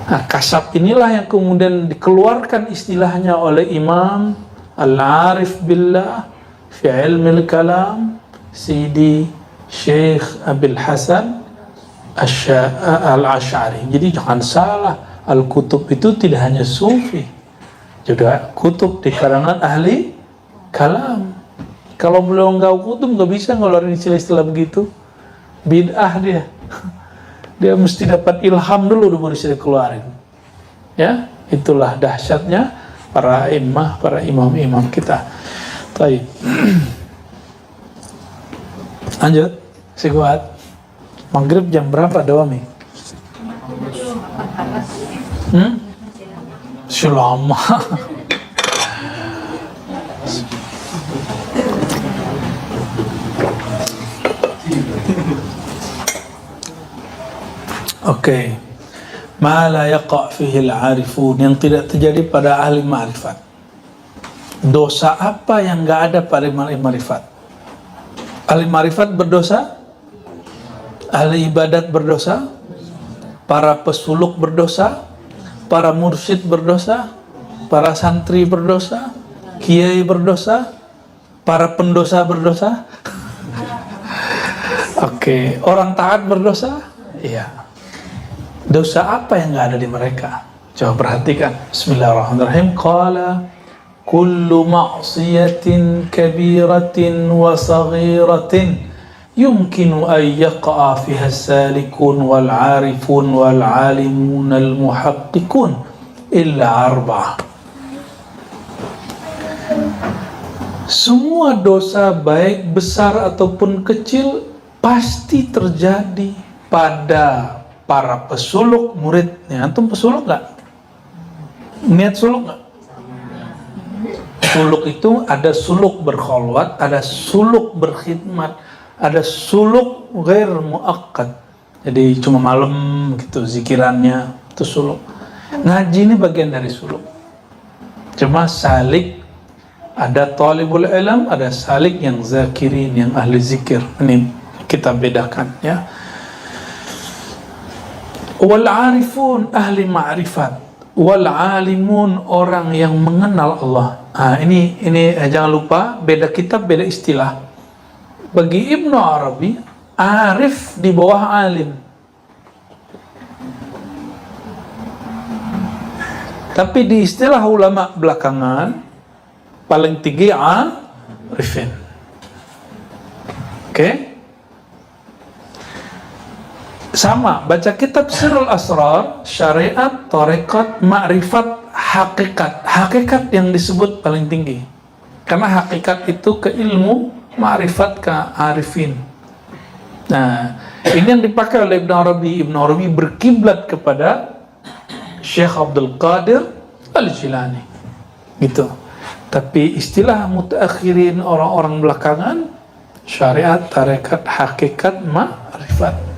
Nah, kasab inilah yang kemudian dikeluarkan istilahnya oleh Imam Al-Arif Billah fi ilmil kalam Sidi Syekh Abil Hasan Al-Ash'ari. Jadi jangan salah, Al-Kutub itu tidak hanya sufi, juga kutub di kalangan ahli kalam. Kalau belum nggak kutub nggak bisa ngeluarin istilah-istilah begitu, bid'ah dia. Dia mesti dapat ilham dulu baru bisa dikeluarin. Ya, itulah dahsyatnya para imam, para imam-imam kita. Baik. Lanjut, sekuat. Maghrib jam berapa Dawami? Selama. Oke. Ma la yaqa' fihi al-'arifun, yang tidak terjadi pada ahli ma'rifat. Dosa apa yang enggak ada pada ahli ma'rifat? Ahli ma'rifat berdosa? Ahli ibadat berdosa? Para pesuluk berdosa? Para mursyid berdosa? Para santri berdosa? Kiai berdosa? Para pendosa berdosa? Oke. Orang taat berdosa? Iya. Dosa apa yang nggak ada di mereka? Coba perhatikan. Bismillahirrahmanirrahim. Qala kullu ma'siyatin kabiratin wa saghiratin yumkinu an yaqa'a fiha as-salikun wal 'arifun wal 'alimun al muhaqqiqun illa arba'ah. Semua dosa baik besar ataupun kecil pasti terjadi pada para pesuluk muridnya. Antum pesuluk nggak? Niat suluk nggak? Suluk itu ada suluk berkholwat, ada suluk berkhidmat, ada suluk ghair muakkad. Jadi cuma malam gitu zikirannya, itu suluk. Ngaji ini bagian dari suluk. Cuma salik, ada talibul ilm, ada salik yang zakirin, yang ahli zikir. Ini kita bedakan ya. Wal 'arifun, ahli ma'rifat, wal 'alimun, orang yang mengenal Allah. Ini jangan lupa, beda kitab, beda istilah. Bagi Ibnu Arabi, arif di bawah alim. Tapi di istilah ulama belakangan, paling tinggi arifin. Oke? Sama, baca kitab Sirrul Asrar, syariat, tarekat, ma'rifat, hakikat. Hakikat yang disebut paling tinggi. Karena hakikat itu ke ilmu, ma'rifat ke arifin. Nah, ini yang dipakai oleh Ibn Arabi. Ibn Arabi berkiblat kepada Syekh Abdul Qadir Al-Jilani. Gitu. Tapi istilah mutaakhirin, orang-orang belakangan, syariat, tarekat, hakikat, ma'rifat.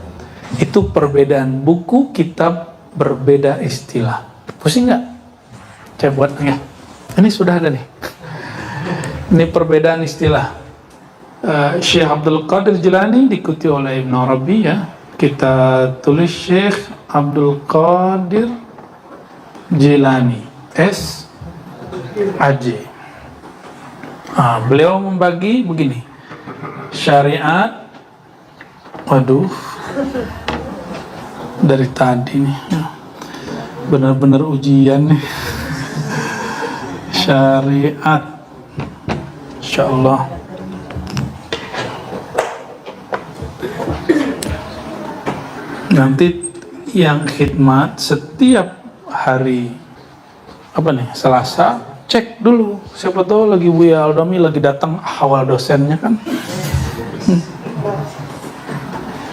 Itu perbedaan buku, kitab, berbeda istilah. Pusing nggak? Saya buat ya. Ini sudah ada nih. Ini perbedaan istilah. Syekh Abdul Qadir Jilani diikuti oleh Ibn Arabi ya. Kita tulis Syekh Abdul Qadir Jilani, S.A.J. Beliau membagi begini. Syariat, waduh, dari tadi nih benar-benar ujian nih. Syariat, insyaallah. Nanti yang khidmat setiap hari apa nih, Selasa, cek dulu. Siapa tahu lagi Buya Aldami lagi datang awal dosennya kan.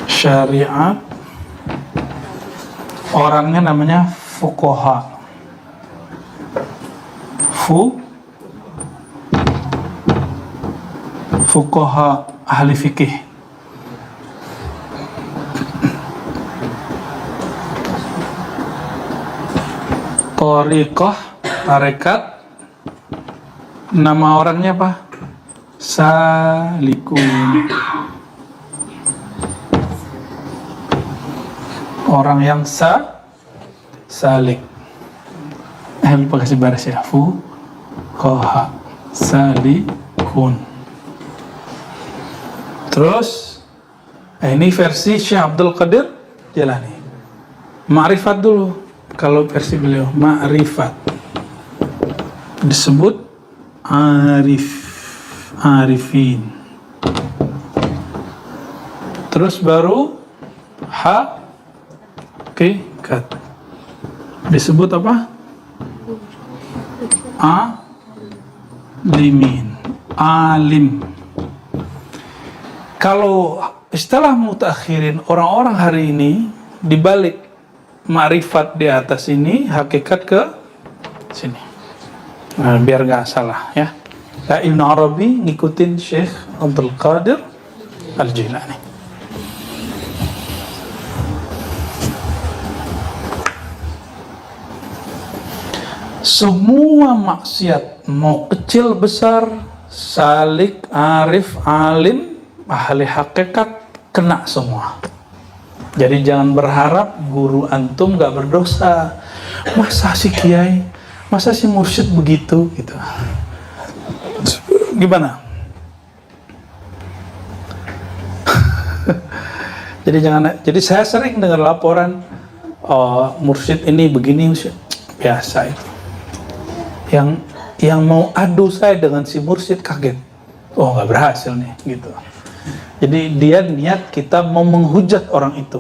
Syariat, orangnya namanya fuqaha. Fuqaha, ahli fikih. Thariqah, tarekat, nama orangnya apa? Salikun. Orang yang salik. Lupa kasih baris ya. Fuqaha, salikun. Terus ini versi Syekh Abdul Qadir Jalani. Ma'rifat dulu. Kalau versi beliau ma'rifat disebut arifin. Terus baru hakikat disebut apa? Alim. Kalau istilah mutakhirin, orang-orang hari ini dibalik ma'rifat di atas ini, hakikat ke sini. Nah, biar nggak salah ya. Nah, Ibn Arabi ngikutin Syekh Abdul Qadir Al-Jilani. Semua maksiat, mau kecil besar, salik, arif, alim, ahli hakikat, kena semua. Jadi jangan berharap guru antum gak berdosa. Masa si kiai, masa si mursyid begitu gitu. Gimana? Jadi saya sering dengar laporan, oh, mursyid ini begini, biasa itu. Yang mau adu saya dengan si mursyid kaget. Oh, nggak berhasil nih gitu. Jadi dia niat kita mau menghujat orang itu.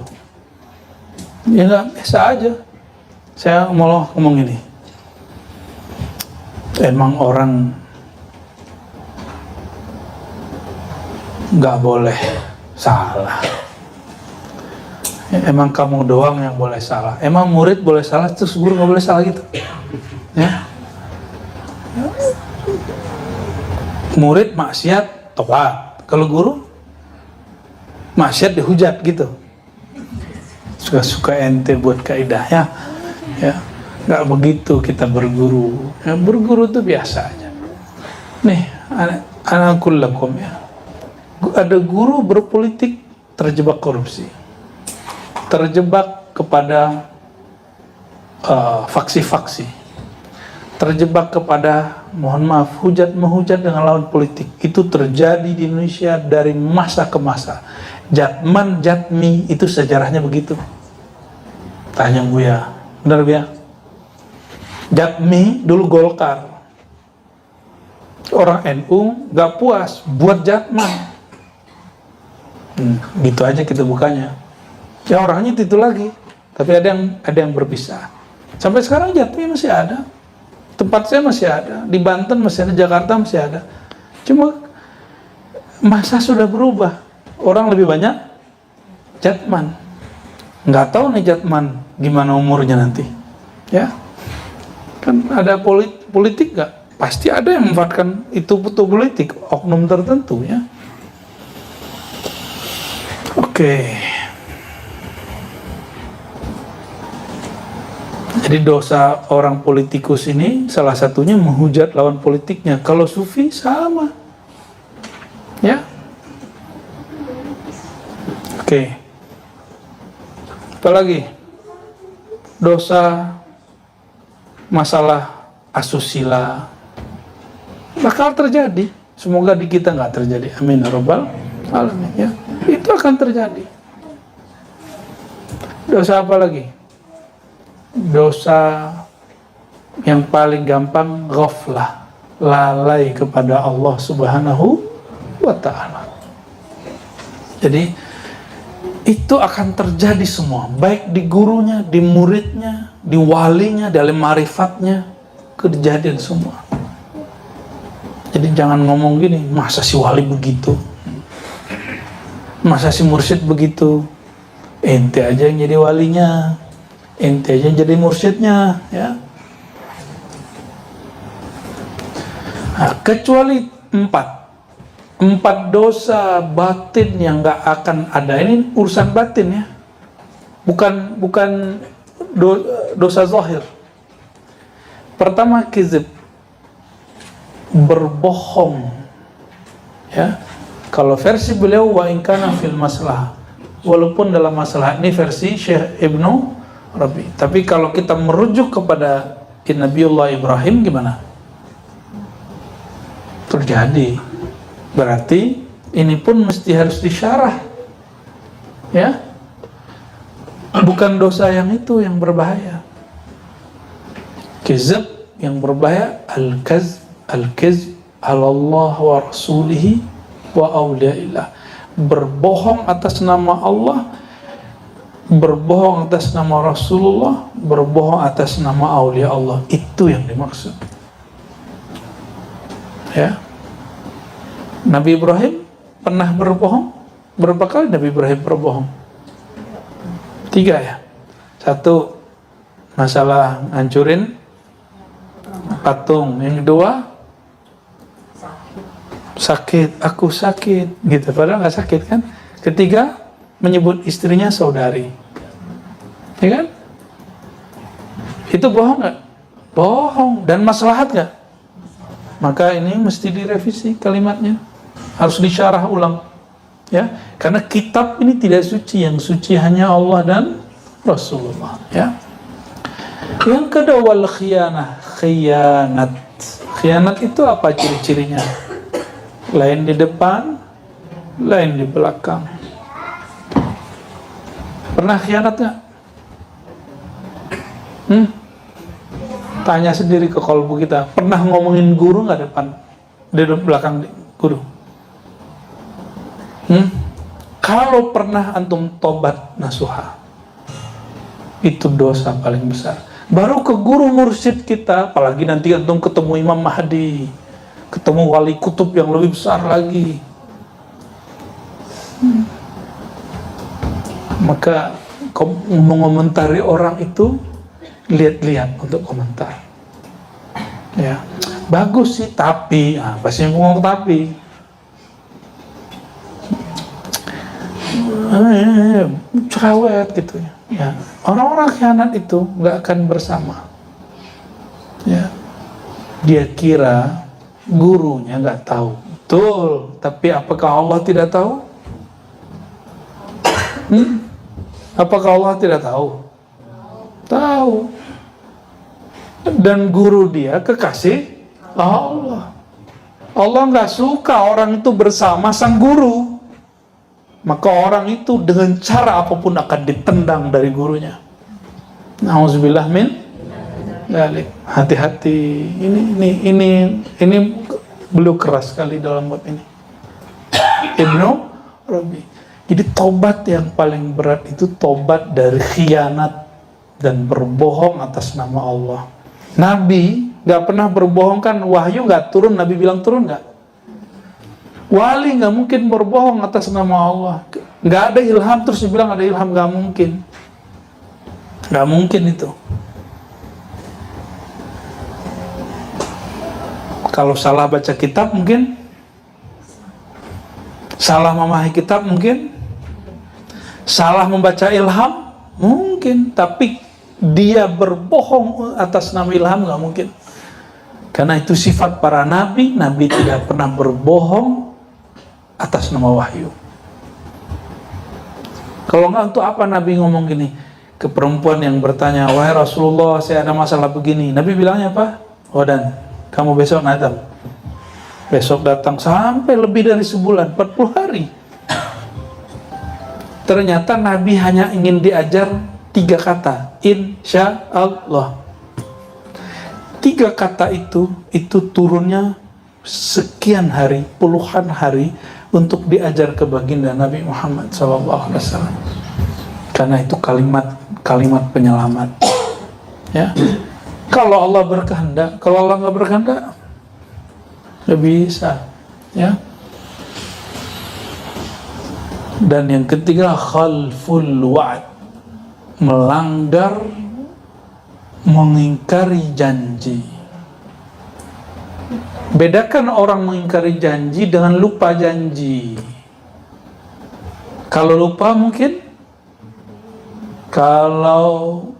Ya nggak, biasa aja. Saya malah ngomong gini. Emang orang nggak boleh salah. Emang kamu doang yang boleh salah. Emang murid boleh salah, terus guru nggak boleh salah gitu. Ya. Murid maksiat tobat, kalau guru maksiat dihujat gitu. Suka-suka ente buat kaidah ya, nggak begitu kita berguru. Ya, berguru itu biasa aja. Nih, anakul lakum ya. Ada guru berpolitik terjebak korupsi, terjebak kepada faksi-faksi, terjebak kepada, mohon maaf, menghujat dengan lawan politik. Itu terjadi di Indonesia dari masa ke masa. Jatman, Jatmi, itu sejarahnya begitu. Tanya Buya, benar Buya? Jatmi dulu Golkar. Orang NU gak puas, buat Jatman. Gitu aja kita bukanya. Ya orangnya itu lagi, tapi ada yang berpisah. Sampai sekarang Jatmi masih ada. Tempat saya masih ada, di Banten masih ada, Jakarta masih ada. Cuma masa sudah berubah, orang lebih banyak Jatman. Nggak tahu nih Jatman gimana umurnya nanti, ya. Kan ada politik nggak? Pasti ada yang memanfaatkan itu betul politik, oknum tertentu ya. Oke. Jadi dosa orang politikus ini salah satunya menghujat lawan politiknya. Kalau sufi sama. Ya. Oke. Apa lagi? Dosa masalah asusila bakal terjadi. Semoga di kita nggak terjadi. Amin ya rabbal alamin ya. Itu akan terjadi. Dosa apa lagi? Dosa yang paling gampang, ghaflah, lalai kepada Allah Subhanahu wa ta'ala. Jadi itu akan terjadi semua, baik di gurunya, di muridnya, di walinya, dalam marifatnya. kejadian semua. Jadi jangan ngomong gini, masa si wali begitu, masa si mursyid begitu. Ente aja yang jadi walinya, ente aja yang jadi mursyidnya, ya. Nah, kecuali empat dosa batin yang nggak akan ada. Ini urusan batin ya, bukan dosa zahir. Pertama, kizib, berbohong, ya. Kalau versi beliau wa in kana fil masalah, walaupun dalam masalah, ini versi Syekh Ibnu Rabi. Tapi kalau kita merujuk kepada Nabiullah Ibrahim gimana? Terjadi. Berarti ini pun mesti harus disyarah, ya. Bukan dosa yang itu yang berbahaya. Kizab yang berbahaya, al-kizb ala Allah wa rasulihi wa awliyaillah. Berbohong atas nama Allah, berbohong atas nama Rasulullah, berbohong atas nama aulia Allah. Itu yang dimaksud, ya. Nabi Ibrahim pernah berbohong? Berapa kali Nabi Ibrahim berbohong? 3 ya. 1, masalah ngancurin patung. Yang 2, sakit, aku sakit gitu, padahal nggak sakit kan. Ketiga, menyebut istrinya saudari, ya kan? Itu bohong nggak? Bohong. Dan maslahat nggak? Maka ini mesti direvisi kalimatnya, harus disyarah ulang, ya. Karena kitab ini tidak suci, yang suci hanya Allah dan Rasulullah, ya. Yang kedua, wal khiyanah, khianat. Khianat itu apa ciri-cirinya? Lain di depan, lain di belakang. Pernah khianat nggak? Tanya sendiri ke kolbu kita. Pernah ngomongin guru nggak depan, di belakang guru? Kalau pernah, antum tobat nasuha. Itu dosa paling besar. Baru ke guru mursyid kita, apalagi nanti antum ketemu Imam Mahdi, ketemu wali kutub yang lebih besar lagi. Maka mengomentari orang itu, lihat-lihat untuk komentar, ya. Bagus sih, tapi pasti ngomong tapi cerewet gitu ya. Orang-orang khianat itu nggak akan bersama, ya. Dia kira gurunya nggak tahu, betul. Tapi apakah Allah tidak tahu? Apakah Allah tidak tahu? Tahu. Dan guru dia kekasih Allah. Allah nggak suka orang itu bersama sang guru. Maka orang itu dengan cara apapun akan ditendang dari gurunya. Nauzubillah min dzalik. Hati-hati. Ini beliau keras sekali dalam bab ini. Ibnu Rabi. Jadi tobat yang paling berat itu tobat dari khianat dan berbohong atas nama Allah. Nabi nggak pernah berbohong kan? Wahyu nggak turun, Nabi bilang turun nggak? Wali nggak mungkin berbohong atas nama Allah. Nggak ada ilham terus dibilang ada ilham, nggak mungkin. Nggak mungkin itu. Kalau salah baca kitab mungkin, salah memahami kitab mungkin, salah membaca ilham mungkin, tapi dia berbohong atas nama ilham nggak mungkin. Karena itu sifat para nabi. Nabi tidak pernah berbohong atas nama wahyu. Kalau nggak, untuk apa Nabi ngomong gini ke perempuan yang bertanya, wahai Rasulullah, saya ada masalah begini. Nabi bilangnya apa? Oh, dan kamu besok datang. Besok datang sampai lebih dari sebulan, 40 hari. Ternyata Nabi hanya ingin diajar 3 kata, insya Allah. 3 kata itu turunnya sekian hari, puluhan hari untuk diajar ke baginda Nabi Muhammad SAW. Karena itu kalimat penyelamat, ya. Kalau Allah berkehendak, kalau Allah nggak berkehendak, nggak bisa, ya. Dan yang ketiga, khalful wa'd, melanggar, mengingkari janji. Bedakan orang mengingkari janji dengan lupa janji. Kalau lupa mungkin, kalau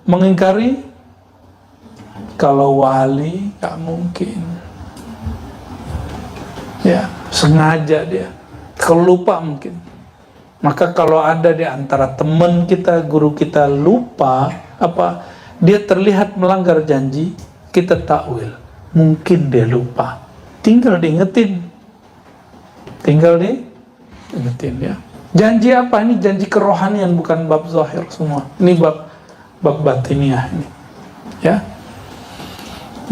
mengingkari, kalau wali gak mungkin. Ya, sengaja dia. Kalau lupa mungkin. Maka kalau ada di antara teman kita, guru kita lupa, dia terlihat melanggar janji, kita takwil, mungkin dia lupa. Tinggal diingetin ya. Janji apa? Ini janji kerohanian, bukan bab zahir semua. Ini bab batiniah ini. Ya.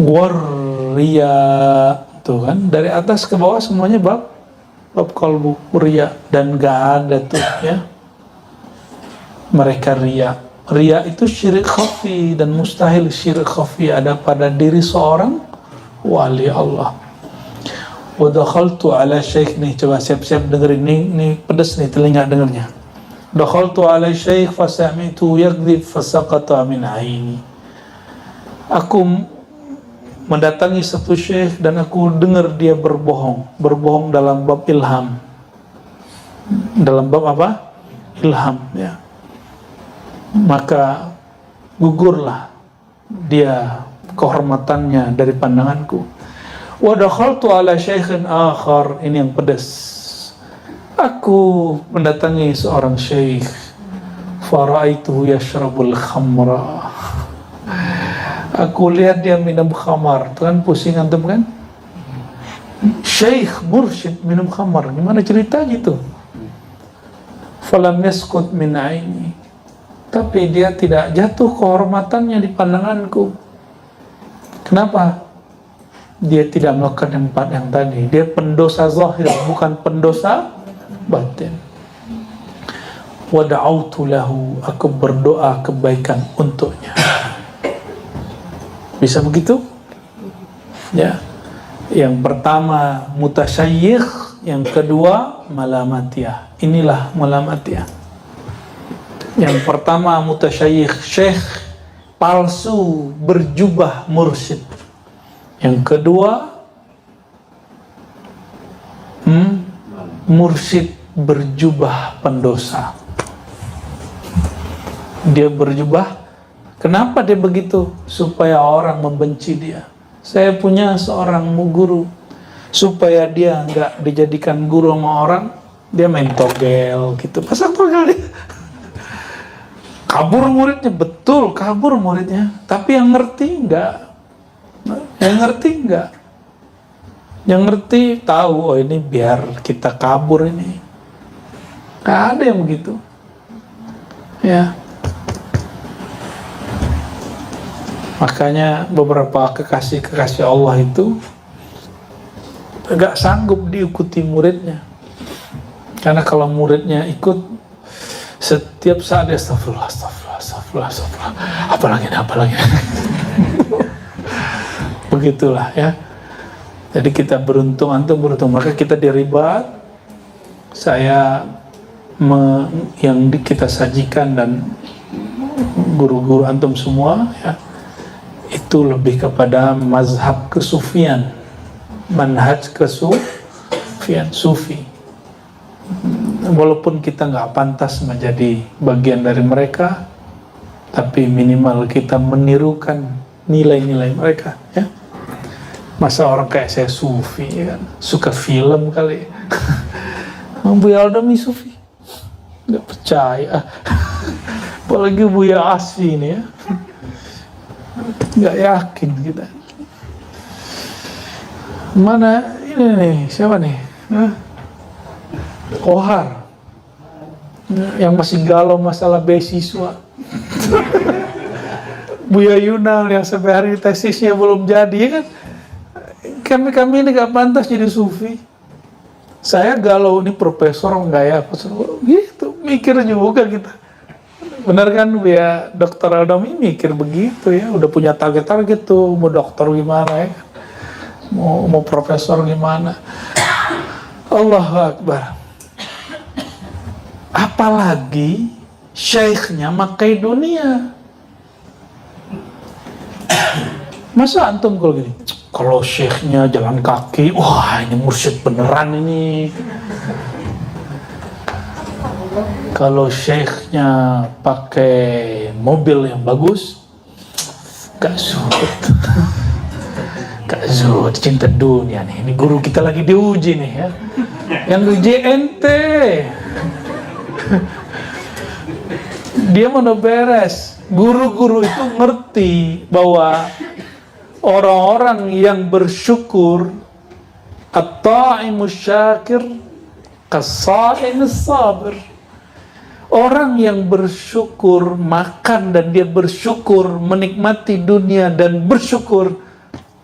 Warriya, tuh kan, dari atas ke bawah semuanya bab qalbu, riya, dan gak ada tuh ya mereka riya. Riya itu syirik khafi, dan mustahil syirik khafi ada pada diri seorang wali Allah. Wa dakhaltu ala syekh, nih coba siap-siap dengerin, nih pedes nih telinga dengernya. Dakhaltu ala syekh fasami'tu yakdzib fasaqata min aini. Aku mendatangi satu syekh dan aku dengar dia berbohong dalam bab ilham. Dalam bab apa? Ilham, ya. Maka gugurlah dia kehormatannya dari pandanganku. Wa dakhaltu ala syaikhin akhar, ini yang pedas. Aku mendatangi seorang syekh, fara'aituhu yashrabul khamra. Aku lihat dia minum khamar. Tuh kan pusing antum kan? Syekh mursyid minum khamar, gimana cerita gitu? Falam yaskut min aini, tapi dia tidak jatuh kehormatannya di pandanganku. Kenapa? Dia tidak melakukan empat yang tadi. Dia pendosa zahir, bukan pendosa batin. Wa da'autu lahu, aku berdoa kebaikan untuknya. Bisa begitu? Ya. Yang pertama mutasyayikh, yang kedua malamatiyah. Inilah malamatiyah. Yang pertama mutasyayikh, syekh palsu berjubah mursyid. Yang kedua mursyid berjubah pendosa. Dia berjubah. Kenapa dia begitu? Supaya orang membenci dia. Saya punya seorang guru, supaya dia nggak dijadikan guru sama orang, dia main togel gitu, pasang togel dia. Kabur muridnya, betul kabur muridnya. Tapi yang ngerti enggak. Yang ngerti tahu, oh ini biar kita kabur ini. Nggak ada yang begitu. Ya. Makanya beberapa kekasih Allah itu gak sanggup diikuti muridnya. Karena kalau muridnya ikut, setiap saat dia astagfirullah. Apalagi. Begitulah ya. Jadi kita beruntung, antum beruntung. Maka kita diribat, yang kita sajikan dan guru-guru antum semua ya, itu lebih kepada mazhab kesufian, manhaj kesufian, sufi. Walaupun kita nggak pantas menjadi bagian dari mereka, tapi minimal kita menirukan nilai-nilai mereka ya. Masa orang kayak saya sufi ya kan, suka film kali. Buya Aldami sufi, nggak percaya. Apalagi Buya Asfi ini ya, nggak yakin kita. Mana ini nih, siapa nih? Kohar yang masih galau masalah beasiswa. Buya Yunal yang sampai hari ini tesisnya belum jadi ya kan. Kami ini gak pantas jadi sufi. Saya galau, ini profesor enggak ya, gitu mikir juga kita. Bener kan ya, Dokter Aldomi mikir begitu ya, udah punya target-target tuh, mau dokter gimana ya, mau profesor gimana. Allahu Akbar. Apalagi syekhnya makai dunia. Masa antum kalau gini, kalau syekhnya jalan kaki, wah ini mursyid beneran ini. Kalau syekhnya pakai mobil yang bagus, gak zuhud. Gak zuhud, cinta dunia nih. Ini guru kita lagi diuji nih ya. Yang diuji ente. Dia mau beres. Guru-guru itu ngerti bahwa orang-orang yang bersyukur, at-ta'imus syakir kas-sa'imis sabir. Orang yang bersyukur makan dan dia bersyukur menikmati dunia dan bersyukur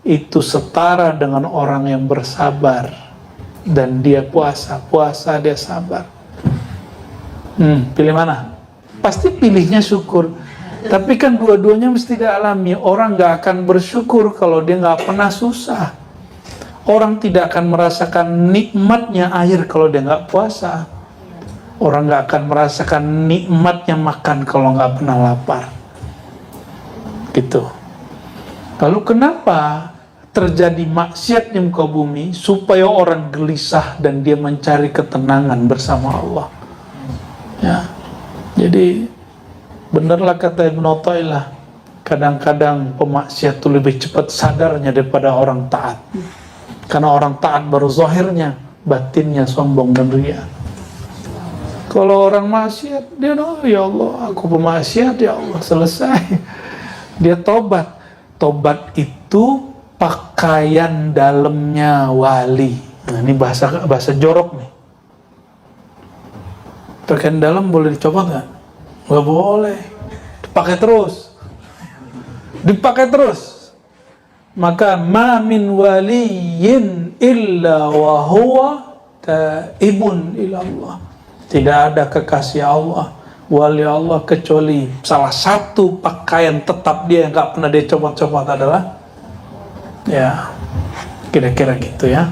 itu setara dengan orang yang bersabar dan dia puasa dia sabar. Pilih mana? Pasti pilihnya syukur. Tapi kan dua-duanya mesti dialami. Orang gak akan bersyukur kalau dia gak pernah susah. Orang tidak akan merasakan nikmatnya air kalau dia gak puasa. Orang gak akan merasakan nikmatnya makan kalau gak pernah lapar. Gitu. Lalu kenapa terjadi maksiat di muka bumi? Supaya orang gelisah dan dia mencari ketenangan bersama Allah. Ya. Jadi benerlah kata Ibnu Athaillah, kadang-kadang pemaksiat itu lebih cepat sadarnya daripada orang taat. Karena orang taat baru zahirnya, batinnya sombong dan ria. Kalau orang maksiat, dia ya Allah, aku pemaksiat, ya Allah, selesai. Dia tobat. Tobat itu pakaian dalamnya wali. Nah, ini bahasa jorok nih. Pakaian dalam boleh dicopot nggak? Nggak boleh. Dipakai terus. Dipakai terus. Maka ma min waliyin illa wa huwa taibun ila Allah. Tidak ada kekasih Allah, wali Allah, kecuali salah satu pakaian tetap dia yang nggak pernah dia copot-copot adalah ya kira-kira gitu ya.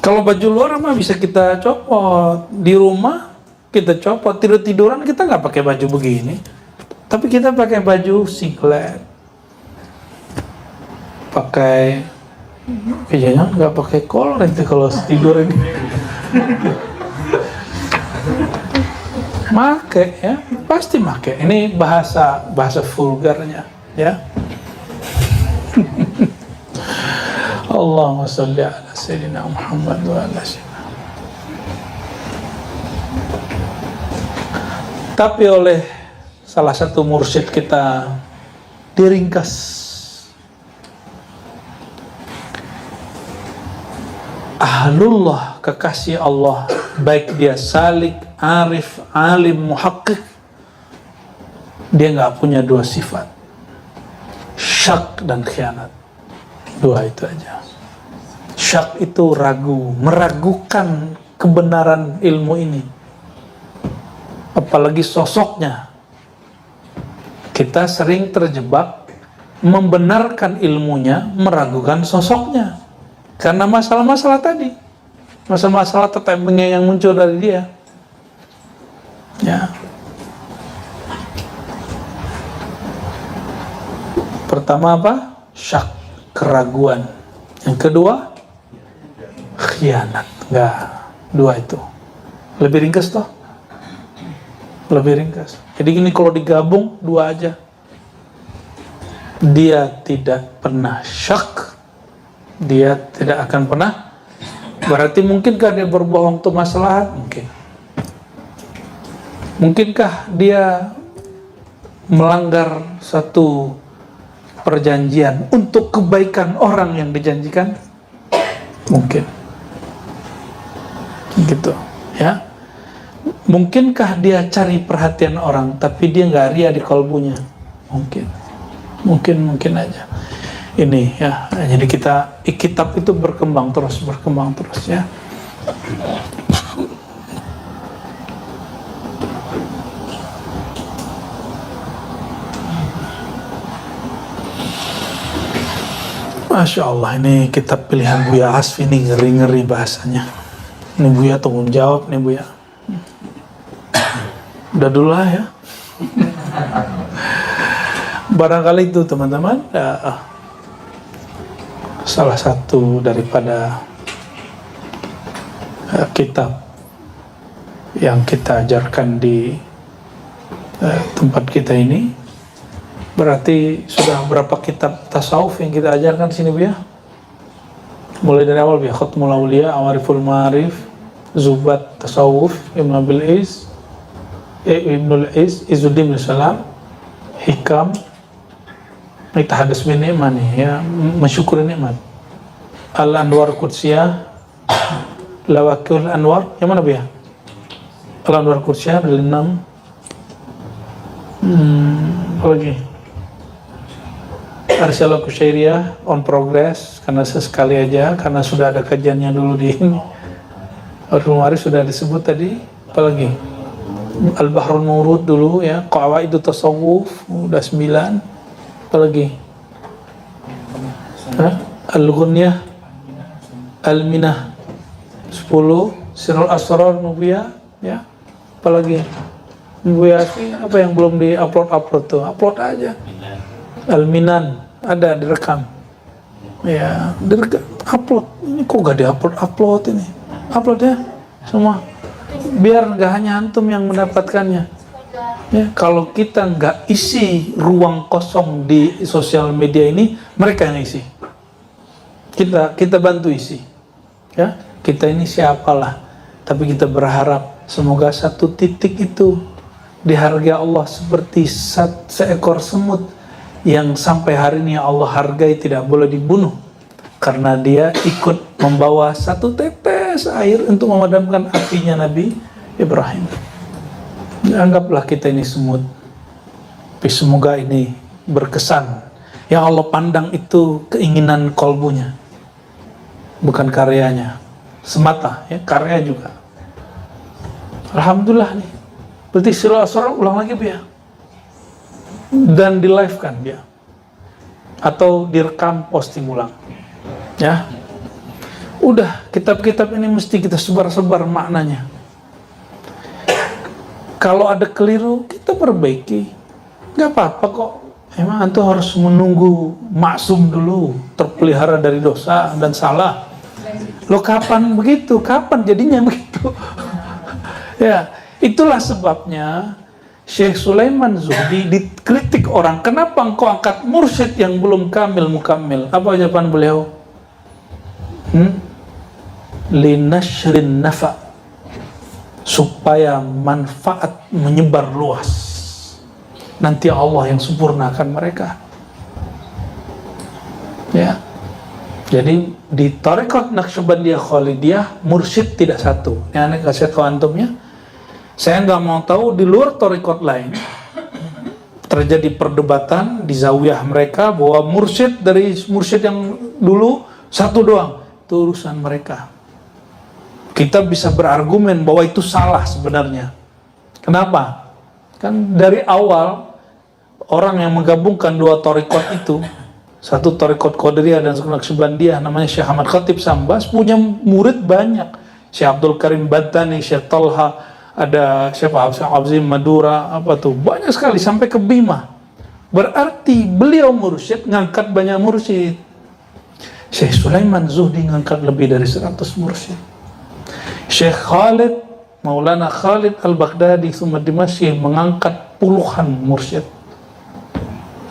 Kalau baju luar mah bisa kita copot, di rumah kita copot, tidur-tiduran kita nggak pakai baju begini, tapi kita pakai baju singlet, pakai kayaknya nggak pakai kolor itu kalau tidur ini. Make ya, pasti make. Ini bahasa vulgarnya ya. Allahumma sholli ala sayyidina Muhammad wa ala sayyidina. Tapi oleh salah satu mursyid kita diringkas. Ahlullah, kekasih Allah, baik dia salik, arif, alim, muhakkik, dia nggak punya dua sifat, syak dan khianat. Dua itu aja. Syak itu ragu, meragukan kebenaran ilmu ini, apalagi sosoknya. Kita sering terjebak membenarkan ilmunya, meragukan sosoknya. Karena masalah-masalah tadi, masalah-masalah tetembengnya yang muncul dari dia. Ya. Pertama apa? Syak, keraguan. Yang kedua, khianat. Enggak, dua itu. Lebih ringkas toh? Lebih ringkas. Jadi gini, kalau digabung dua aja. Dia tidak pernah syak, dia tidak akan pernah. Berarti mungkinkah dia berbohong untuk maslahat? Mungkin. Mungkinkah dia melanggar satu perjanjian untuk kebaikan orang yang dijanjikan? Mungkin. Gitu ya. Mungkinkah dia cari perhatian orang tapi dia nggak ria di kalbunya? Mungkin aja. Ini ya, jadi kitab itu berkembang terus ya. Masya Allah, ini kitab pilihan Buya Asfi, ini ngeri-ngeri bahasanya. Ini Buya tanggung jawab nih Buya. Udah dulu lah ya. Barangkali itu teman-teman, salah satu daripada kitab yang kita ajarkan di tempat kita ini. Berarti sudah berapa kitab tasawuf yang kita ajarkan di sini Bu ya? Mulai dari awal Bu ya, Khatmul Auliya, Awariful Ma'arif, Zubat Tasawuf, Ibnul Is, Izzuddin bin Salam, Hikam, Tahadus bin Ni'man ya, mensyukuri nikmat. Al-Anwar Qudsiyah, Lawakil Anwar, yang mana Bu ya? Al-Anwar Qudsiyah dari 6. Apa lagi? Arsalah Kusyairiyah on progress, karena sesekali aja, karena sudah ada kajiannya dulu di ini. Al-Ma'arif sudah disebut tadi. Apalagi Al-Bahrul Mawrud dulu ya, Qawaidut Tasawuf udah 9. Apalagi Al-Ghunyah, Al-Minah 10, Sirul Asrar Nubiyah ya. Apalagi Buya sih, apa yang belum di-upload tuh, upload aja. Al-Minan ada direkam ya, direkam, upload. Ini kok gak di-upload ini, upload ya semua, biar gak hanya antum yang mendapatkannya ya. Kalau kita gak isi ruang kosong di sosial media ini, mereka yang isi, kita bantu isi ya. Kita ini siapalah, tapi kita berharap semoga satu titik itu dihargai Allah seperti seekor semut yang sampai hari ini Allah hargai, tidak boleh dibunuh karena dia ikut membawa satu tetes air untuk memadamkan apinya Nabi Ibrahim. Anggaplah kita ini semut, tapi semoga ini berkesan. Yang Allah pandang itu keinginan kolbunya, bukan karyanya semata ya, karya juga. Alhamdulillah nih, berarti Sirul Asrar ulang lagi Bu ya, dan di live kan dia, atau direkam posting ulang ya. Udah, kitab-kitab ini mesti kita sebar-sebar maknanya. Kalau ada keliru kita perbaiki, nggak apa-apa kok. Emang antum harus menunggu maksum dulu, terpelihara dari dosa dan salah? Lo kapan begitu? Kapan jadinya begitu? Ya, itulah sebabnya Syekh Sulaiman Zuhdi dikritik orang, kenapa engkau angkat mursyid yang belum kamil mukammil? Apa jawaban beliau? Linashrin nafa, supaya manfaat menyebar luas. Nanti Allah yang sempurnakan mereka. Ya. Jadi di Thariqat Naqsyabandiyah Khalidiyah mursyid tidak satu. Ini aneh kasih tahu antumnya. Saya nggak mau tahu di luar thariqat lain terjadi perdebatan di zawiyah mereka bahwa mursyid dari mursyid yang dulu satu doang. Itu urusan mereka. Kita bisa berargumen bahwa itu salah sebenarnya. Kenapa? Kan dari awal orang yang menggabungkan dua thariqat itu, satu thariqat Qadiriyah dan Naqsyabandiyah, namanya Syekh Ahmad Khatib Sambas, punya murid banyak. Syekh Abdul Karim Bantani, Syekh Talha, ada Syekh Abzim Madura, apa tuh, banyak sekali sampai ke Bima. Berarti beliau mursyid ngangkat banyak mursyid. Syekh Sulaiman Zuhdi ngangkat lebih dari 100 mursyid. Syekh Khalid, Maulana Khalid Al-Baghdadi Summa Dimashqi mengangkat puluhan mursyid.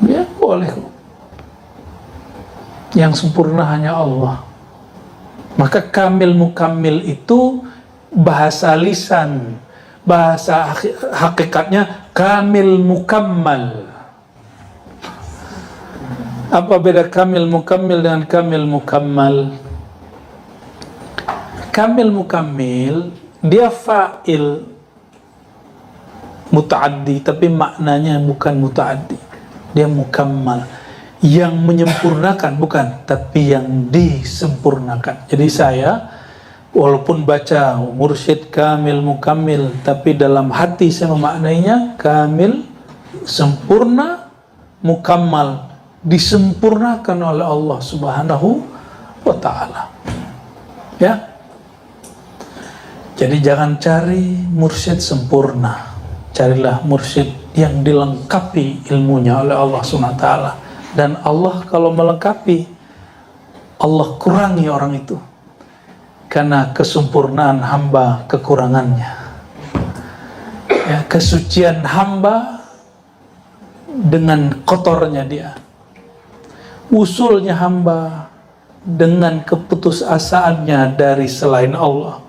Ya boleh kok. Yang sempurna hanya Allah. Maka kamil mukammil itu bahasa lisan, bahasa hakikatnya kamil mukammal. Apa beda kamil mukammil dengan kamil mukammal? Kamil mukammil dia fa'il muta'addi, tapi maknanya bukan muta'addi, dia mukammal, yang menyempurnakan, bukan, tapi yang disempurnakan. Jadi saya walaupun baca mursyid kamil mukammil, tapi dalam hati saya memaknainya kamil, sempurna, mukammal, disempurnakan oleh Allah Subhanahu wa Ta'ala. Ya, jadi jangan cari mursyid sempurna, carilah mursyid yang dilengkapi ilmunya oleh Allah Subhanahu wa Ta'ala. Dan Allah kalau melengkapi, Allah kurangi orang itu, karena kesempurnaan hamba kekurangannya, ya, kesucian hamba dengan kotornya dia, usulnya hamba dengan keputusasaannya dari selain Allah.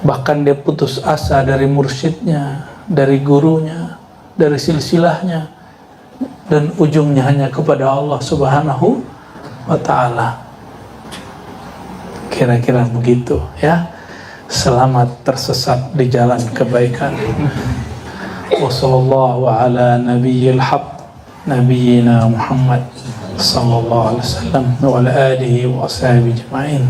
Bahkan dia putus asa dari mursyidnya, dari gurunya, dari silsilahnya, dan ujungnya hanya kepada Allah Subhanahu wa Ta'ala. Kira-kira begitu, ya. Selamat tersesat di jalan kebaikan. Wassallallahu ala nabiyyil haq nabiyyina Muhammad sallallahu alaihi wasallam wa ala alihi wa ashabihi ajma'in.